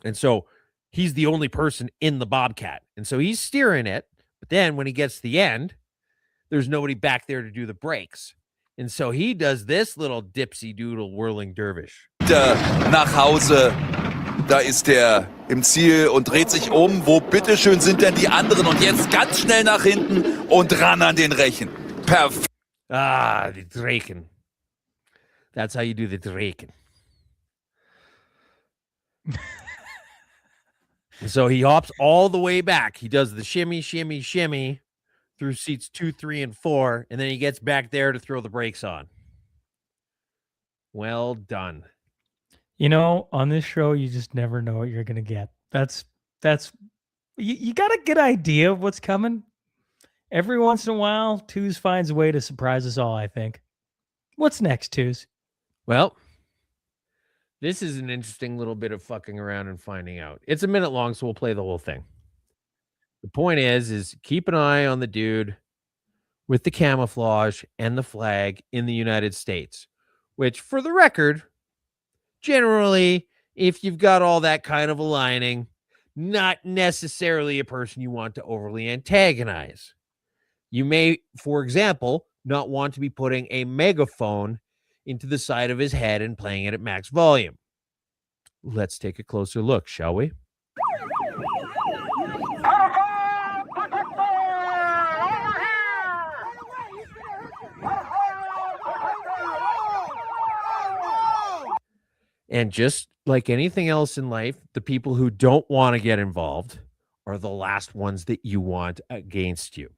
And so he's the only person in the Bobcat. And so he's steering it. But then when he gets to the end, there's nobody back there to do the brakes. And so he does this little dipsy doodle whirling dervish. Nach Hause, da ist er im Ziel und dreht sich um. Wo bitteschön sind denn die anderen? Und jetzt ganz schnell nach hinten und ran an den Rechen. Perfekt. Ah, the Draken. That's how you do the Draken. So he hops all the way back. He does the shimmy, shimmy, shimmy through seats 2, 3, and 4, and then he gets back there to throw the brakes on. Well done. You know, on this show, you just never know what you're going to get. That's you got a good idea of what's coming. Every once in a while, Twos finds a way to surprise us all, I think. What's next, Twos? Well, this is an interesting little bit of fucking around and finding out. It's a minute long, so we'll play the whole thing. The point is keep an eye on the dude with the camouflage and the flag in the United States, which, for the record, generally, if you've got all that kind of aligning, not necessarily a person you want to overly antagonize. You may, for example, not want to be putting a megaphone into the side of his head and playing it at max volume. Let's take a closer look, shall we? And just like anything else in life, the people who don't want to get involved are the last ones that you want against you.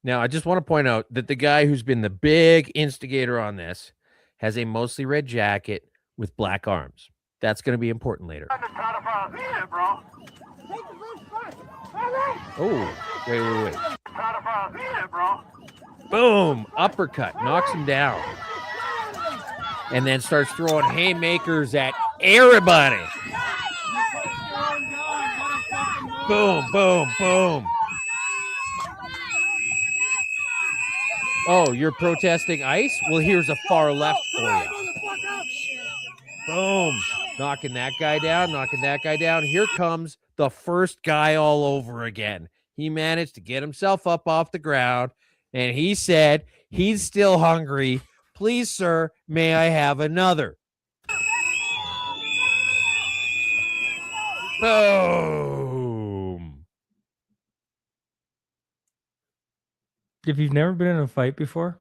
Now, I just want to point out that the guy who's been the big instigator on this has a mostly red jacket with black arms. That's going to be important later. Oh, wait. Boom, uppercut, knocks him down. And then starts throwing haymakers at everybody. Boom, boom, boom. Oh, you're protesting ICE? Well, here's a far left for you. Boom. Knocking that guy down. Here comes the first guy all over again. He managed to get himself up off the ground, and he said he's still hungry. Please, sir, may I have another? Boom. If you've never been in a fight before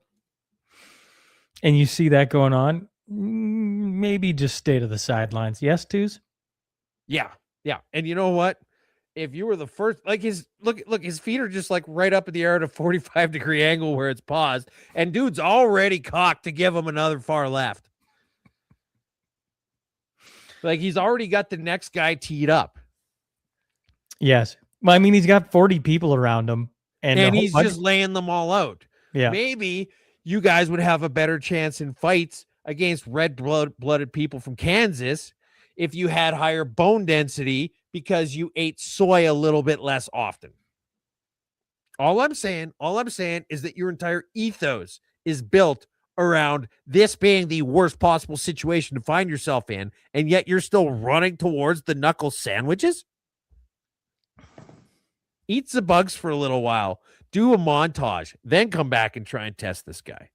and you see that going on, maybe just stay to the sidelines. Yes, Twos? Yeah. And you know what? If you were the first, like his feet are just like right up in the air at a 45-degree angle where it's paused, and dude's already cocked to give him another far left. Like he's already got the next guy teed up. Yes. Well, I mean, he's got 40 people around him, and he's just laying them all out. Yeah. Maybe you guys would have a better chance in fights against red-blooded people from Kansas if you had higher bone density because you ate soy a little bit less often. All I'm saying is that your entire ethos is built around this being the worst possible situation to find yourself in, and yet you're still running towards the knuckle sandwiches? Eat the bugs for a little while, do a montage, then come back and try and test this guy.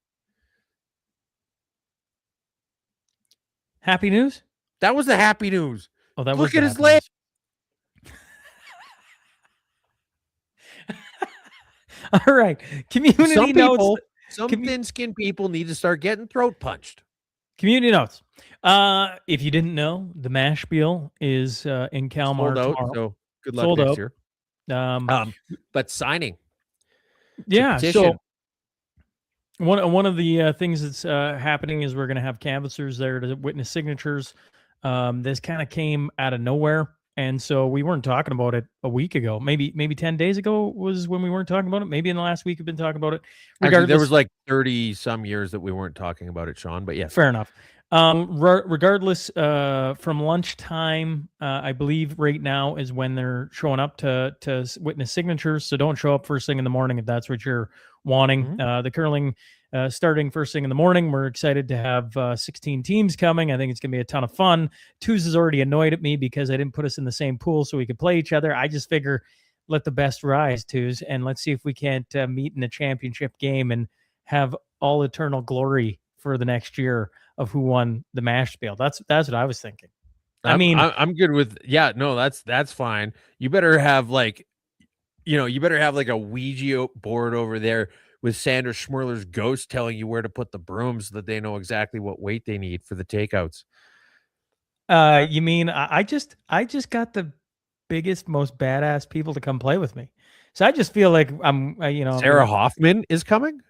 Happy news? That was the happy news. Oh, that Look was at his leg. All right. Community Some notes. people, thin-skinned people need to start getting throat punched. Community notes. If you didn't know, the Mash Spiel is in Kalmar Sold out, tomorrow. so good luck Sold next out. year. But signing. Yeah. Petition. So one of the things that's happening is we're going to have canvassers there to witness signatures. This kind of came out of nowhere. And so we weren't talking about it a week ago. Maybe 10 days ago was when we weren't talking about it. Maybe in the last week we've been talking about it. Actually, there was like 30 some years that we weren't talking about it, Sean, but yes. Fair enough. Regardless, from lunchtime, I believe right now is when they're showing up to witness signatures. So don't show up first thing in the morning if that's what you're wanting. The curling starting first thing in the morning. We're excited to have 16 teams coming. I think it's going to be a ton of fun. Twos is already annoyed at me because I didn't put us in the same pool so we could play each other. I just figure let the best rise, Twos, and let's see if we can't meet in a championship game and have all eternal glory for the next year of who won the Mash Spiel. That's what I was thinking. I'm good with, that's fine. You better have like a Ouija board over there with Sandra Schmurler's ghost telling you where to put the brooms so that they know exactly what weight they need for the takeouts. You mean I just got the biggest, most badass people to come play with me. So I just feel like Sarah Hoffman is coming.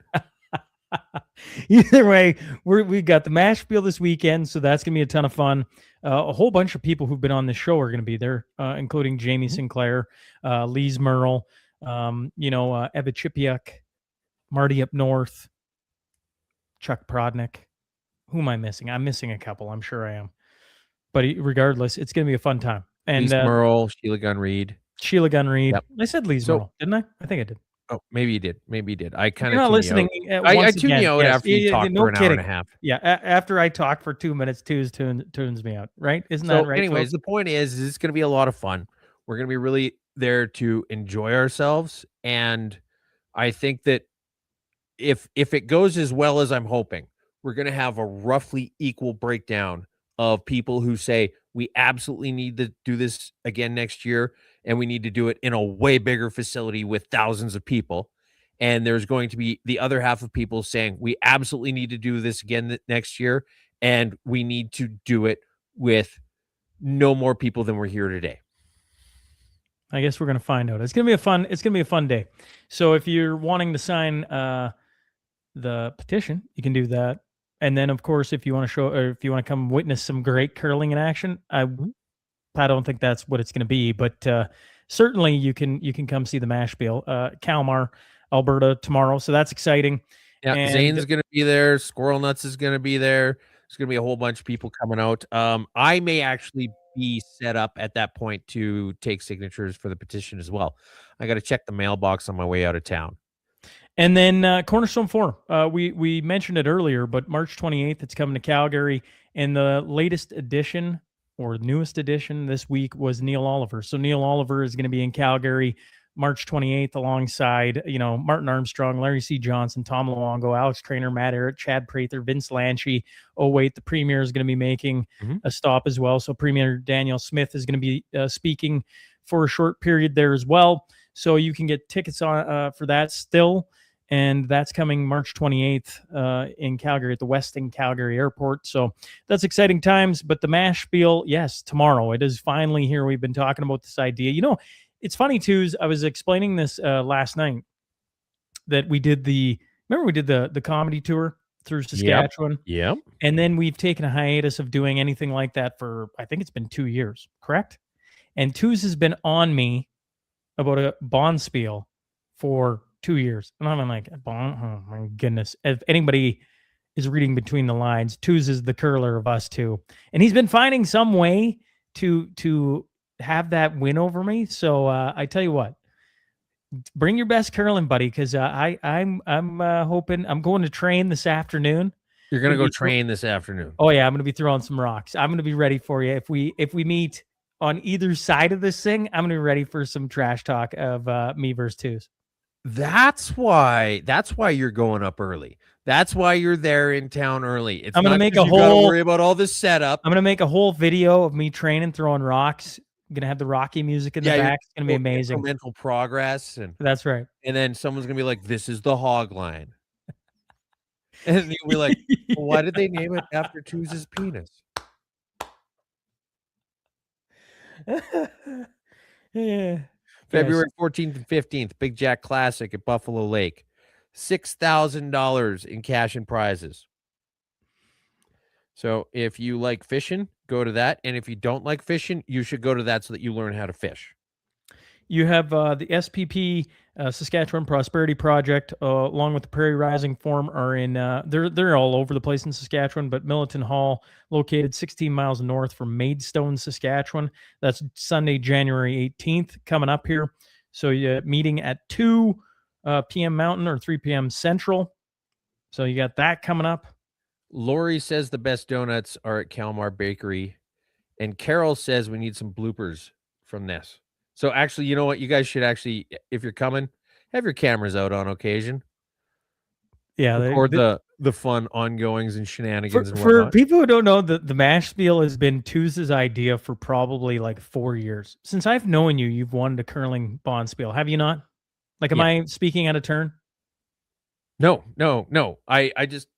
Either way, we got the Mash Spiel this weekend, so that's gonna be a ton of fun. A whole bunch of people who've been on this show are gonna be there, including Jamie Sinclair, Lise Merle, Eva Chipiuk, Marty up north, Chuck Prodnick. Who am I missing? I'm missing a couple. I'm sure I am. But regardless, it's gonna be a fun time. And Lise Merle, Sheila Gunn Reid. Yep. I said Lise Merle, didn't I? I think I did. Oh, maybe you did. I kind of not listening. I tune you out after you talk for an hour and a half. Yeah, after I talk for 2 minutes, tunes me out. Right? Isn't that right? Anyways, folks? the point is it's going to be a lot of fun. We're going to be really there to enjoy ourselves, and I think that if it goes as well as I'm hoping, we're going to have a roughly equal breakdown of people who say we absolutely need to do this again next year, and we need to do it in a way bigger facility with thousands of people. And there's going to be the other half of people saying we absolutely need to do this again next year, and we need to do it with no more people than we're here today. I guess we're going to find out. It's going to be a fun day. So if you're wanting to sign the petition, you can do that And then, of course, if you want to show, or if you want to come witness some great curling in action, I don't think that's what it's going to be, but certainly you can come see the Mashpeel, Kalmar, Alberta tomorrow. So that's exciting. Yeah, And Zane's going to be there. Squirrel Nuts is going to be there. There's going to be a whole bunch of people coming out. I may actually be set up at that point to take signatures for the petition as well. I got to check the mailbox on my way out of town. And then Cornerstone 4, we mentioned it earlier, but March 28th, it's coming to Calgary. And the latest edition or newest edition this week was Neil Oliver. So Neil Oliver is going to be in Calgary March 28th alongside, Martin Armstrong, Larry C. Johnson, Tom Luongo, Alex Trainer, Matt Ehret, Chad Prather, Vince Lanchi. Oh, wait, the Premier is going to be making a stop as well. So Premier Daniel Smith is going to be speaking for a short period there as well. So you can get tickets on for that still. And that's coming March 28th in Calgary at the Westin Calgary Airport. So that's exciting times. But the Mashpeel, yes, tomorrow. It is finally here. We've been talking about this idea. It's funny, too, I was explaining this last night that we did the comedy tour through Saskatchewan. Yep. And then we've taken a hiatus of doing anything like that for, I think it's been 2 years, correct? And Tooz has been on me about a Bonspiel for 2 years. And I'm like, oh my goodness. If anybody is reading between the lines, Tooz is the curler of us two. And he's been finding some way to have that win over me. So I tell you what, bring your best curling, buddy, because I'm hoping I'm going to train this afternoon. You're going to go train this afternoon. Oh yeah, I'm going to be throwing some rocks. I'm going to be ready for you. If we meet on either side of this thing, I'm going to be ready for some trash talk of me versus Tooz. That's why you're going up early. That's why you're there in town early. I'm going to make a whole. Gotta worry about all this setup. I'm going to make a whole video of me training, throwing rocks. I'm going to have the Rocky music in the back. It's going to be amazing. Mental progress, that's right. And then someone's going to be like, "This is the hog line," and you'll be like, well, "Why did they name it after Tooz's penis?" Yeah. February 14th and 15th, Big Jack Classic at Buffalo Lake. $6,000 in cash and prizes. So if you like fishing, go to that. And if you don't like fishing, you should go to that so that you learn how to fish. You have the SPP, Saskatchewan Prosperity Project, along with the Prairie Rising Forum, are in. They're all over the place in Saskatchewan, but Militant Hall, located 16 miles north from Maidstone, Saskatchewan. That's Sunday, January 18th, coming up here. So you're meeting at 2 p.m. Mountain or 3 p.m. Central. So you got that coming up. Lori says the best donuts are at Kalmar Bakery, and Carol says we need some bloopers from this. So actually, you know what? You guys should actually, if you're coming, have your cameras out on occasion. Yeah, record the fun ongoings and shenanigans. For people who don't know, the Mashpeel has been Tooz's idea for probably like 4 years. Since I've known you, you've wanted a curling Bonspiel, have you not? Like, am I speaking out of turn? No. I just,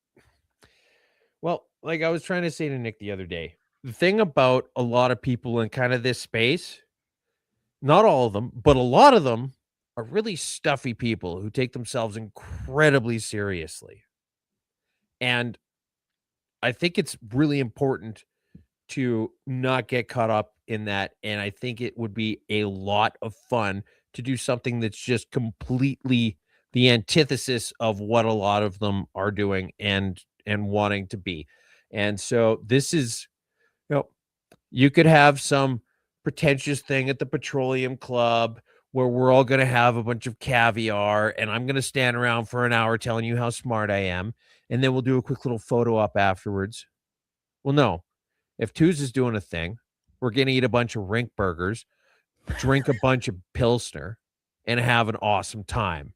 well, like I was trying to say to Nick the other day, the thing about a lot of people in kind of this space, not all of them, but a lot of them are really stuffy people who take themselves incredibly seriously. And I think it's really important to not get caught up in that. And I think it would be a lot of fun to do something that's just completely the antithesis of what a lot of them are doing and wanting to be. And so this is, you could have some pretentious thing at the Petroleum Club where we're all going to have a bunch of caviar and I'm going to stand around for an hour telling you how smart I am. And then we'll do a quick little photo op afterwards. Well, no, if Tooz is doing a thing, we're going to eat a bunch of rink burgers, drink a bunch of Pilsner, and have an awesome time.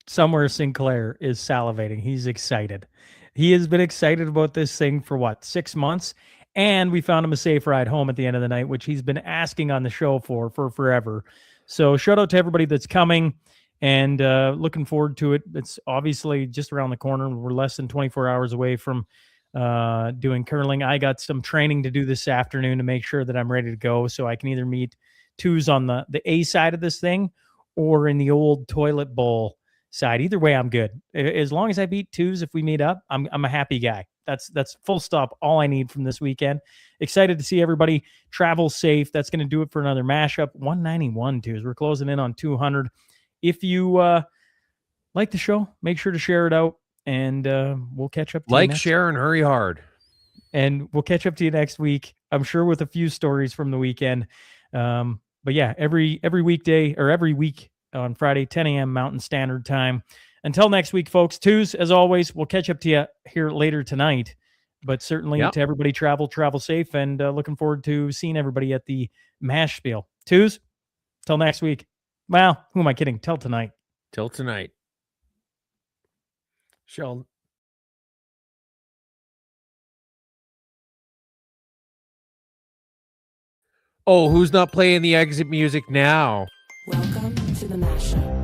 Somewhere Sinclair is salivating. He's excited. He has been excited about this thing for 6 months? And we found him a safe ride home at the end of the night, which he's been asking on the show for forever. So shout out to everybody that's coming and looking forward to it. It's obviously just around the corner. We're less than 24 hours away from doing curling. I got some training to do this afternoon to make sure that I'm ready to go. So I can either meet Tooz on the A side of this thing or in the old toilet bowl side. Either way, I'm good. As long as I beat twos, if we meet up, I'm a happy guy. That's full stop. All I need from this weekend. Excited to see everybody travel safe. That's going to do it for another mashup. 191 twos. We're closing in on 200. If you like the show, make sure to share it out, and we'll catch up. Like, share, and hurry hard. And we'll catch up to you next week. I'm sure with a few stories from the weekend. But yeah, every weekday or every week on Friday, 10 a.m. Mountain Standard Time. Until next week, folks. Twos, as always, we'll catch up to you here later tonight. But certainly to everybody, travel safe, and looking forward to seeing everybody at the Mash Spiel. Twos, till next week. Well, who am I kidding? Till tonight. Till tonight. Sheldon. Oh, who's not playing the exit music now? Welcome to the mashup.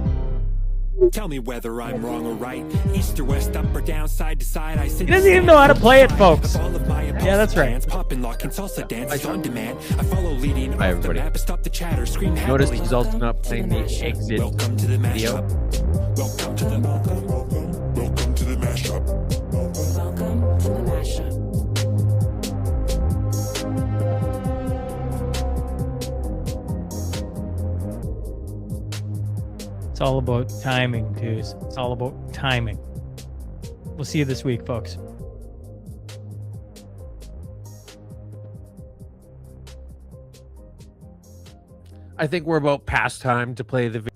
Tell me whether I'm wrong or right. East or west, up or down, side to side. I sit. He doesn't even know how to play it, folks. Yeah, that's right. Popping, locking, salsa dances on demand. I follow leading off the map. Stop the chatter, scream happily. Notice he's also not playing the exit Welcome to the video. mashup. Welcome to the welcome to the mashup. Welcome to the mashup. It's all about timing, dudes. It's all about timing. We'll see you this week, folks. I think we're about past time to play the